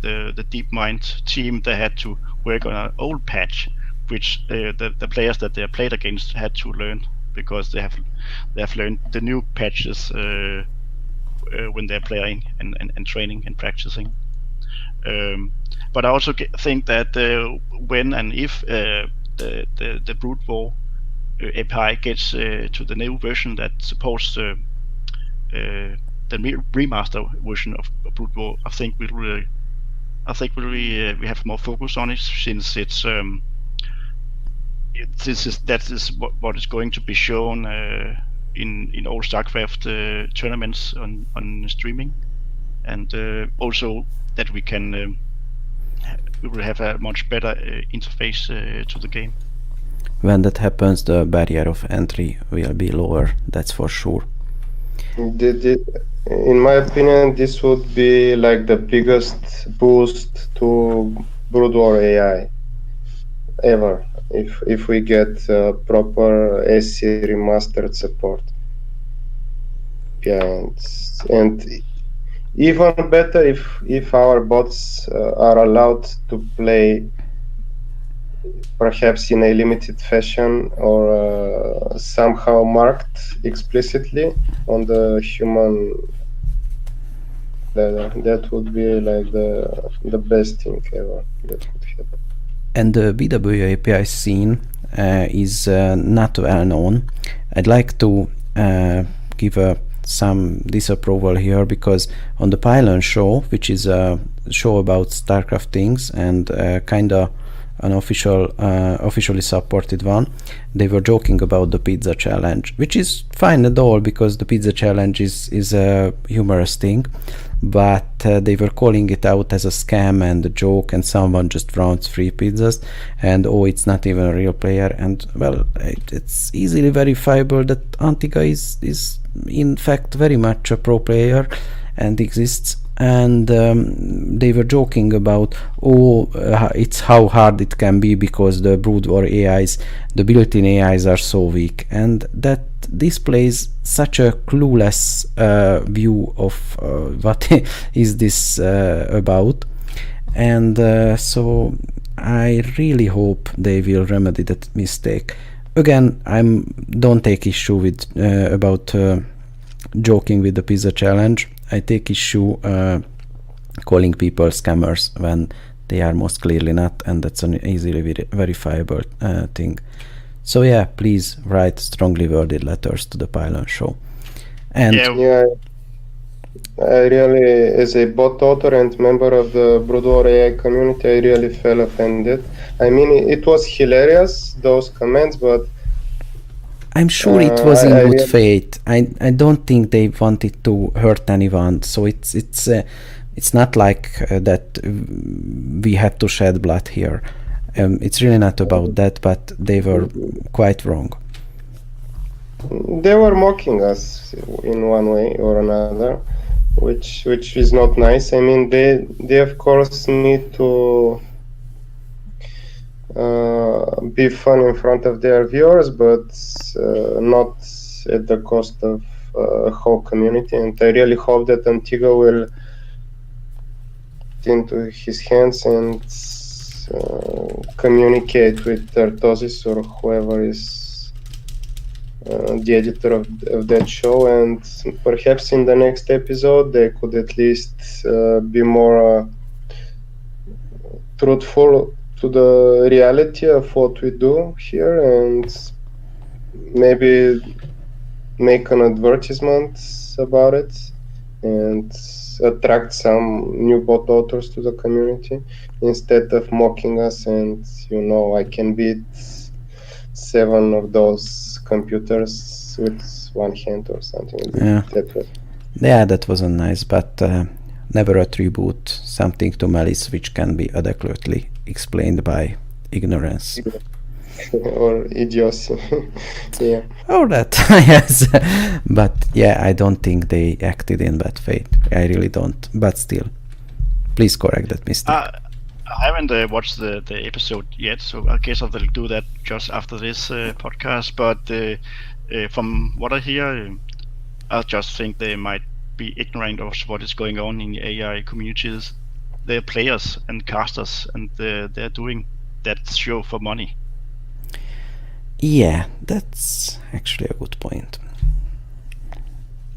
DeepMind team, they had to work on an old patch, which the players that they played against had to learn because they have learned the new patches when they're playing and training and practicing. But I also think that when and if the Brood War API gets to the new version that supports the remaster version of Brood War, I think we have more focus on it, since that is what is going to be shown in all StarCraft tournaments on streaming, and also that we will have a much better interface to the game. When that happens, the barrier of entry will be lower, that's for sure. In my opinion, this would be like the biggest boost to Brood War AI ever, if we get proper SC remastered support. Yeah, and even better if our bots are allowed to play perhaps in a limited fashion or somehow marked explicitly on the human ladder. That would be like the best thing ever that could happen. And the BWAPI scene is not well known. I'd like to give some disapproval here, because on the Pylon show, which is a show about StarCraft things and kind of an officially supported one, they were joking about the pizza challenge, which is fine at all, because the pizza challenge is a humorous thing, but they were calling it out as a scam and a joke, and someone just rounds free pizzas, and oh, it's not even a real player. And well, it's easily verifiable that Antigua is in fact very much a pro player and exists. And they were joking about, it's how hard it can be because the brood war AIs, the built-in AIs are so weak, and that displays such a clueless view of what is this about. And so I really hope they will remedy that mistake. Again, don't take issue with about joking with the pizza challenge. I take issue calling people scammers when they are most clearly not, and that's an easily verifiable thing. So yeah, please write strongly worded letters to the Pylon show. And yeah, I really, as a bot author and member of the Broodwar AI community, I really felt offended. I mean, it was hilarious, those comments, but I'm sure it was in good faith. I don't think they wanted to hurt anyone. So it's not like that we had to shed blood here. It's really not about that, but they were quite wrong. They were mocking us in one way or another, which is not nice. I mean, they of course need to be fun in front of their viewers, but not at the cost of a whole community. And I really hope that Antigua will get into his hands and communicate with Artosis or whoever is the editor of that show, and perhaps in the next episode they could at least be more truthful to the reality of what we do here, and maybe make an advertisement about it and attract some new bot authors to the community instead of mocking us. And I can beat 7 of those computers with one hand or something. Yeah, that wasn't nice, but never attribute something to malice which can be adequately explained by ignorance. Or idiocy. Yeah. Oh, that, yes. But yeah, I don't think they acted in bad faith. I really don't. But still, please correct that mistake. I haven't watched the episode yet, so I guess I'll do that just after this podcast. But from what I hear, I just think they might be ignorant of what is going on in the AI communities. They're players and casters, and they're doing that show for money. Yeah, that's actually a good point.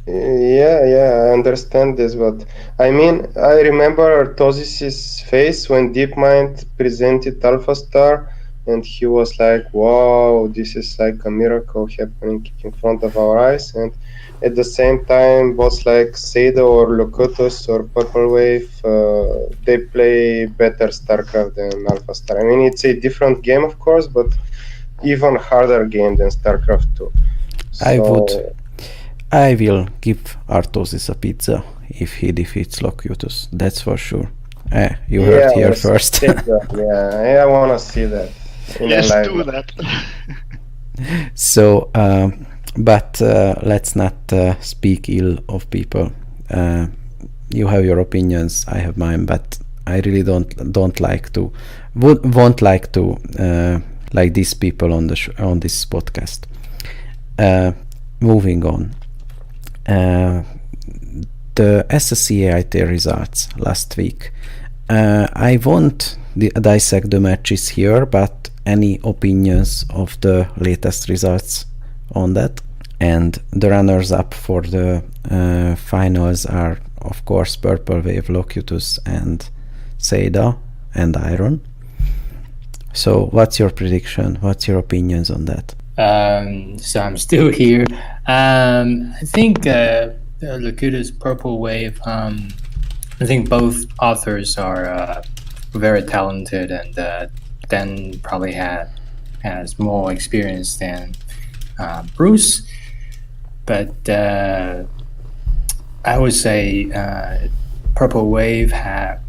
Yeah, I understand this, but I mean, I remember Artosis' face when DeepMind presented AlphaStar, and he was like, wow, this is like a miracle happening in front of our eyes. And at the same time, bots like Seda or Locutus or Purple Wave, they play better StarCraft than AlphaStar. I mean, it's a different game, of course, but even harder game than StarCraft 2. I will give Artosis a pizza if he defeats Locutus. That's for sure. You heard here first. I want to see that. Let's do that. So, but let's not speak ill of people. You have your opinions, I have mine, but I really don't like to, won't like to like these people on this podcast. Moving on. The SSCAIT results last week. I won't dissect the matches here, but any opinions of the latest results on that? And the runners-up for the finals are, of course, Purple Wave, Locutus, and Seda, and Iron. So what's your prediction? What's your opinions on that? So I'm still here. I think Locutus, Purple Wave, I think both authors are very talented, and Dan probably has more experience than Bruce. But I would say Purple Wave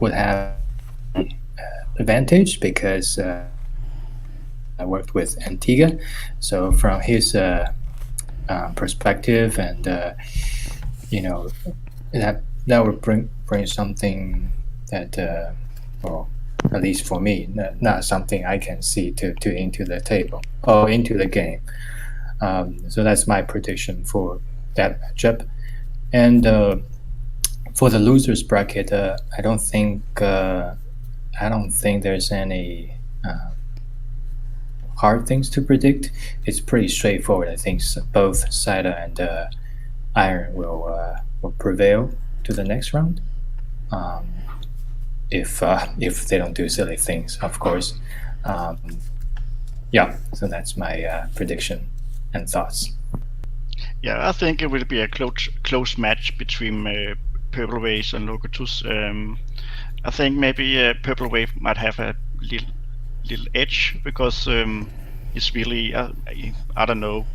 would have advantage because I worked with Antigua. So from his perspective, and that would bring something that, well, at least for me, not something I can see to into the table or into the game. So that's my prediction for that matchup. And for the losers bracket, I don't think there's any hard things to predict. It's pretty straightforward. I think both Cider and Iron will prevail to the next round, if they don't do silly things, of course. Yeah, so that's my prediction and thoughts. Yeah, I think it will be a close match between Purple Wave and Locutus. I think maybe Purple Wave might have a little edge because it's really I don't know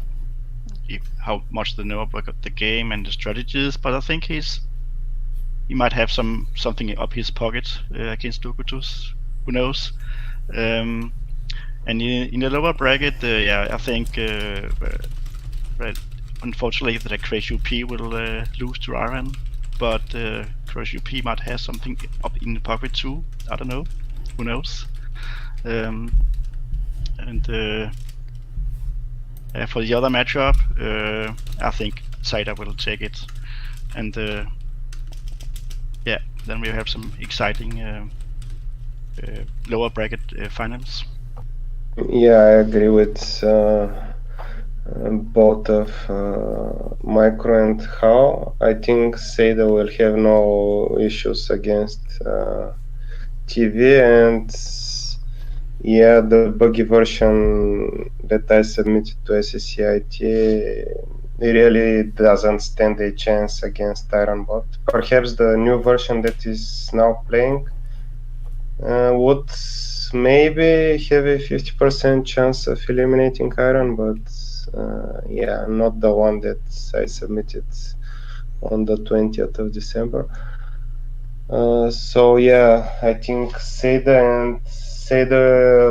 how much they know about the game and the strategies, but I think he might have something up his pocket against Locutus. Who knows? And in the lower bracket, I think unfortunately the KraSUP will lose to Iron, but KraSUP might have something up in the pocket too. I don't know. Who knows? And for the other matchup, I think Cider will take it, and then we have some exciting lower bracket finals. Yeah, I agree with both of Micro and Hao. I think Seda will have no issues against TV, and yeah, the buggy version that I submitted to SSCIT really doesn't stand a chance against Ironbot. Perhaps the new version that is now playing would maybe have a 50% chance of eliminating Iron, but yeah, not the one that I submitted on the 20th of December. So yeah, I think Seda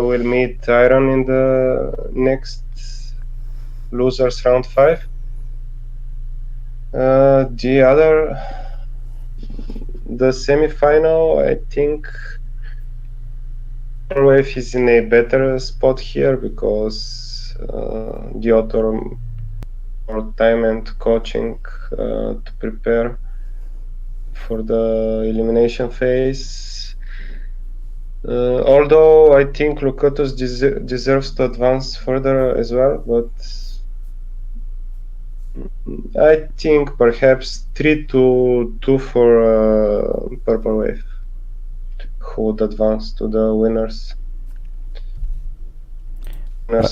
will meet Iron in the next losers round 5. The semi-final, I think Wave is in a better spot here because the author more time and coaching to prepare for the elimination phase. Although I think Locutus deserves to advance further as well, but I think perhaps 3-2 for Purple Wave, who would advance to the winners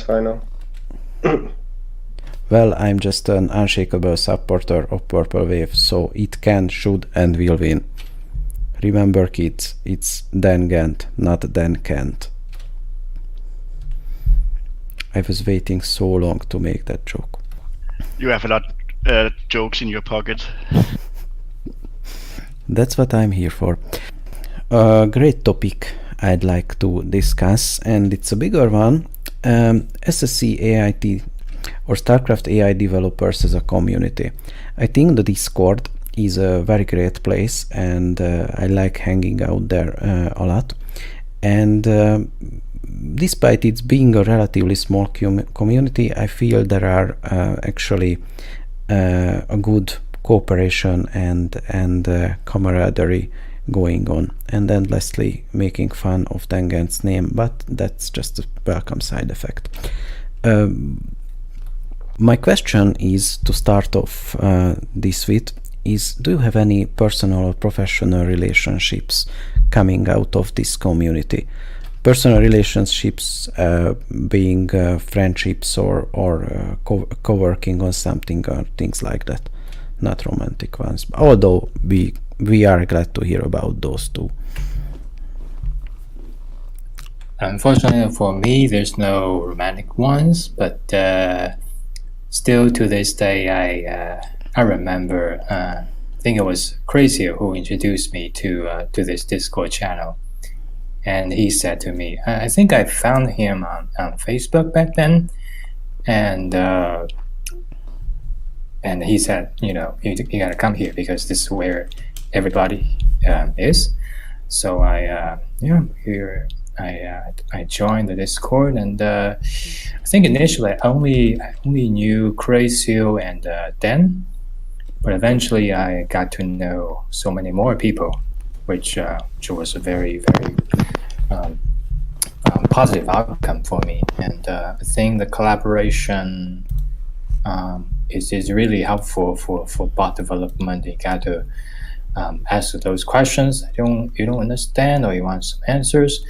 final. Well, I'm just an unshakable supporter of Purple Wave, so it can, should, and will win. Remember, kids, it's Dan Gant, not Dan Kent. I was waiting so long to make that joke. You have a lot jokes in your pocket. That's what I'm here for. A great topic I'd like to discuss, and it's a bigger one. SSC AIT or StarCraft AI developers as a community. I think the Discord is a very great place, and I like hanging out there a lot. And despite it being a relatively small community, I feel there are actually a good cooperation and camaraderie going on and endlessly making fun of Tangent's name, but that's just a welcome side effect. My question is, to start off this with, is do you have any personal or professional relationships coming out of this community? Personal relationships being friendships or co-working on something or things like that, not romantic ones, although we are glad to hear about those too. Unfortunately for me, there's no romantic ones, but still to this day, I remember. I think it was Krasimir who introduced me to this Discord channel, and he said to me, I think I found him on Facebook back then, and he said, you gotta come here because this is where everybody is. So I joined the Discord, and I think initially I only knew Krasimir and Dan, but eventually I got to know so many more people, which was a very, very positive outcome for me. And I think the collaboration is really helpful for bot development. You got to ask those questions you don't understand, or you want some answers.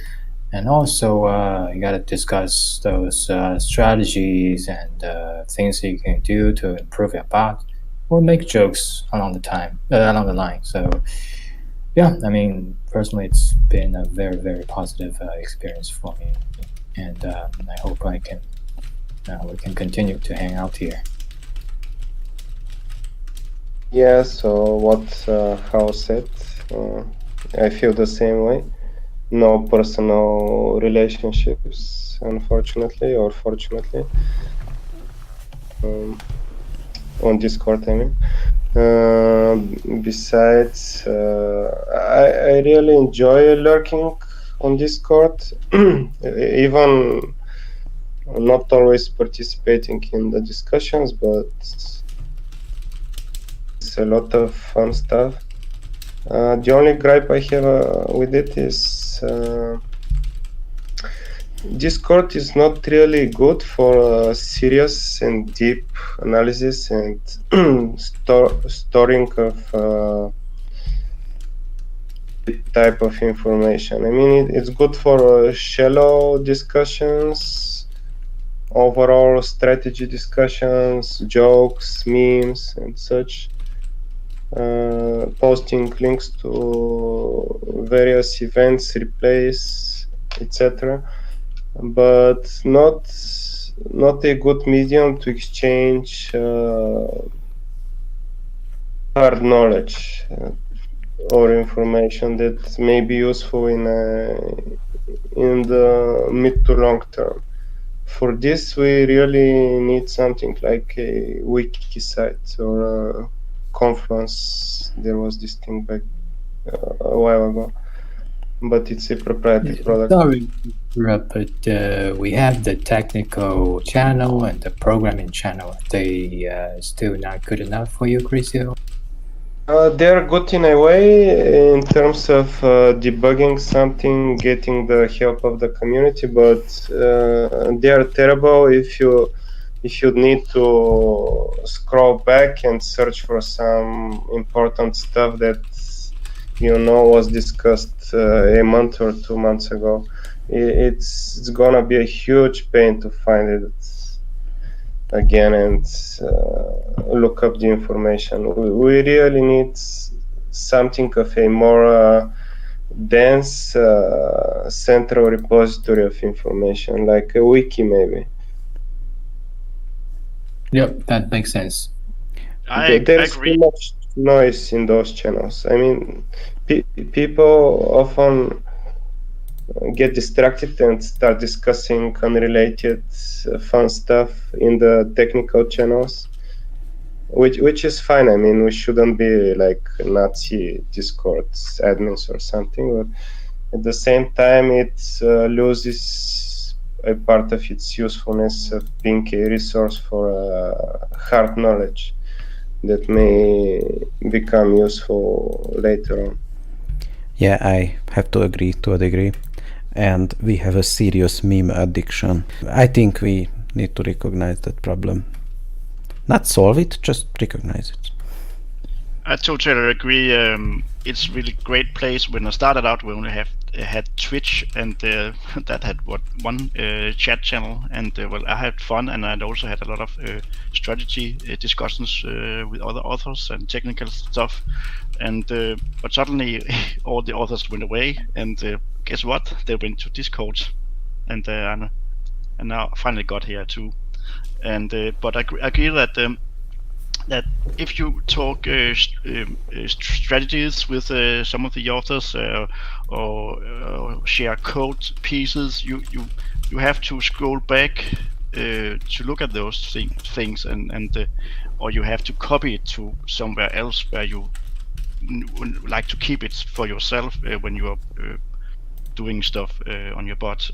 And also, you got to discuss those strategies and things that you can do to improve your bot, or make jokes along the line. So, yeah, I mean, personally, it's been a very, very positive experience for me, and I hope we can continue to hang out here. Yeah. So what Hao said, I feel the same way. No personal relationships, unfortunately or fortunately, on Discord, I mean. Besides, I really enjoy lurking on Discord, even not always participating in the discussions, but it's a lot of fun stuff. The only gripe I have with it is Discord is not really good for serious and deep analysis and storing of type of information. I mean, it's good for shallow discussions, overall strategy discussions, jokes, memes, and such. Posting links to various events, replays, etc. But not a good medium to exchange hard knowledge or information that may be useful in the mid to long term. For this, we really need something like a wiki site or a Confluence. There was this thing back a while ago, but it's a proprietary product. Sorry, but we have the technical channel and the programming channel. They still not good enough for you, Krasimir? They're good in a way in terms of debugging something, getting the help of the community, but they are terrible if you need to scroll back and search for some important stuff that was discussed a month or 2 months ago. It's gonna be a huge pain to find it again and look up the information. We really need something of a more dense central repository of information, like a wiki maybe. Yep, that makes sense. There's too much noise in those channels. I mean, people often get distracted and start discussing unrelated fun stuff in the technical channels, which is fine. I mean, we shouldn't be like Nazi Discord admins or something, but at the same time it loses a part of its usefulness of being a resource for hard knowledge that may become useful later on. Yeah, I have to agree to a degree. And we have a serious meme addiction. I think we need to recognize that problem. Not solve it, just recognize it. I totally agree. It's really great place. When I started out, we only had Twitch, and that had one chat channel, and well, I had fun, and I also had a lot of strategy discussions with other authors and technical stuff. And but suddenly, all the authors went away, and guess what? They went to Discord, and now I finally got here too. And but I agree that if you talk strategies with some of the authors or share code pieces, you have to scroll back to look at those things, and or you have to copy it to somewhere else where you like to keep it for yourself when you are doing stuff on your bot.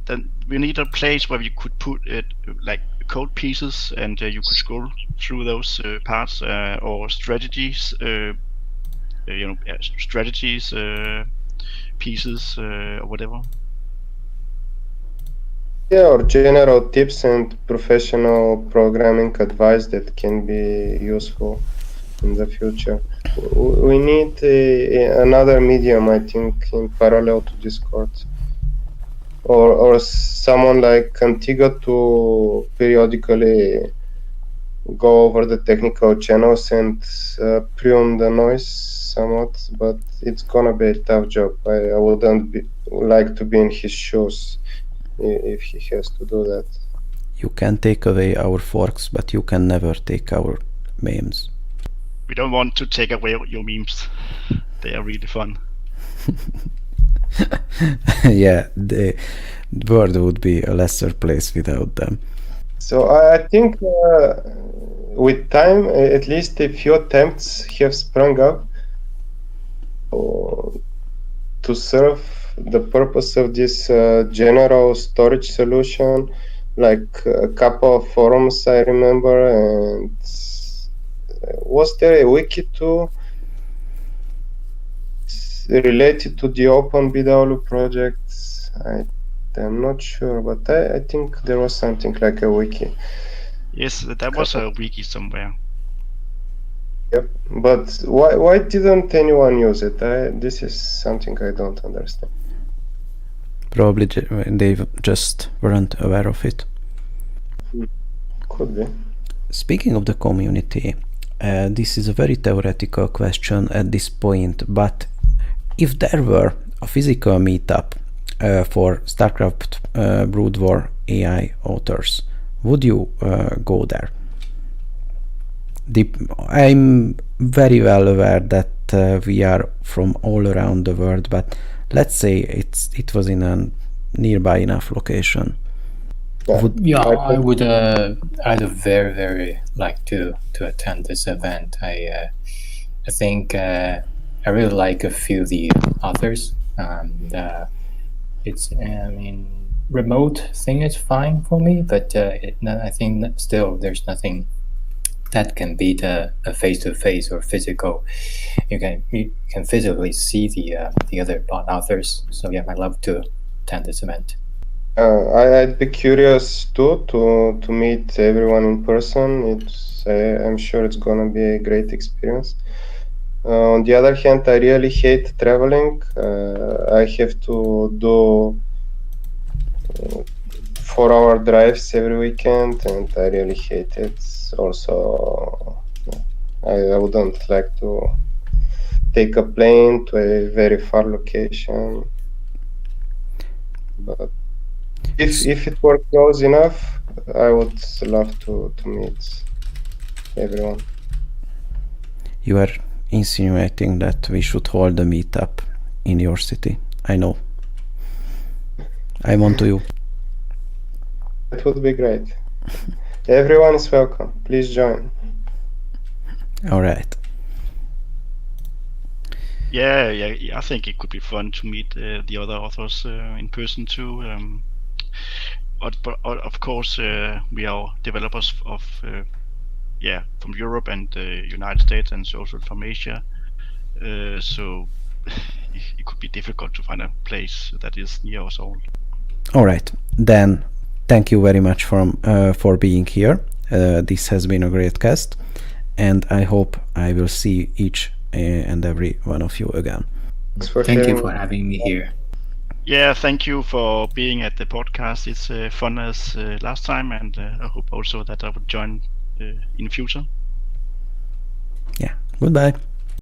Then we need a place where you could put it like code pieces, and you could scroll through those parts or strategies, strategies pieces or whatever. Yeah, or general tips and professional programming advice that can be useful in the future. We need another medium, I think, in parallel to Discord. Or someone like Antigua to periodically go over the technical channels and prune the noise somewhat, but it's gonna be a tough job. I wouldn't like to be in his shoes if he has to do that. You can take away our forks, but you can never take our memes. We don't want to take away your memes. They are really fun. Yeah, the world would be a lesser place without them. So I think with time, at least a few attempts have sprung up to serve the purpose of this general storage solution, like a couple of forums I remember, and was there a wiki too related to the Open BW projects? I'm not sure, but I think there was something like a wiki. Yes, that was a wiki somewhere. Yep, but why didn't anyone use it? This is something I don't understand. Probably they just weren't aware of it. Could be. Speaking of the community, this is a very theoretical question at this point, but if there were a physical meetup for StarCraft Brood War AI authors, would you go there? I'm very well aware that we are from all around the world, but let's say it was in a nearby enough location. I would I'd very, very like to attend this event. I think I really like a few of the authors, and it's remote thing is fine for me, but I think still there's nothing that can beat a face-to-face or physical. You can physically see the other bot authors. So yeah, I'd love to attend this event. I'd be curious too to meet everyone in person. I'm sure it's gonna be a great experience. On the other hand, I really hate traveling. I have to do 4-hour drives every weekend, and I really hate it. Also, I wouldn't like to take a plane to a very far location. But if it were close enough, I would love to meet everyone. You are insinuating that we should hold a meetup in your city. I know. I'm on to you. It would be great. Everyone is welcome. Please join. All right. Yeah, I think it could be fun to meet the other authors in person too. But of course, we are developers of from Europe and the United States, and also from Asia. so it could be difficult to find a place that is near us all. All right, then thank you very much for being here. This has been a great cast, and I hope I will see each and every one of you again. Thanks for Thank you sharing. for having me here. Yeah, thank you for being at the podcast. It's fun as last time, and I hope also that I would join in the future. Yeah, goodbye.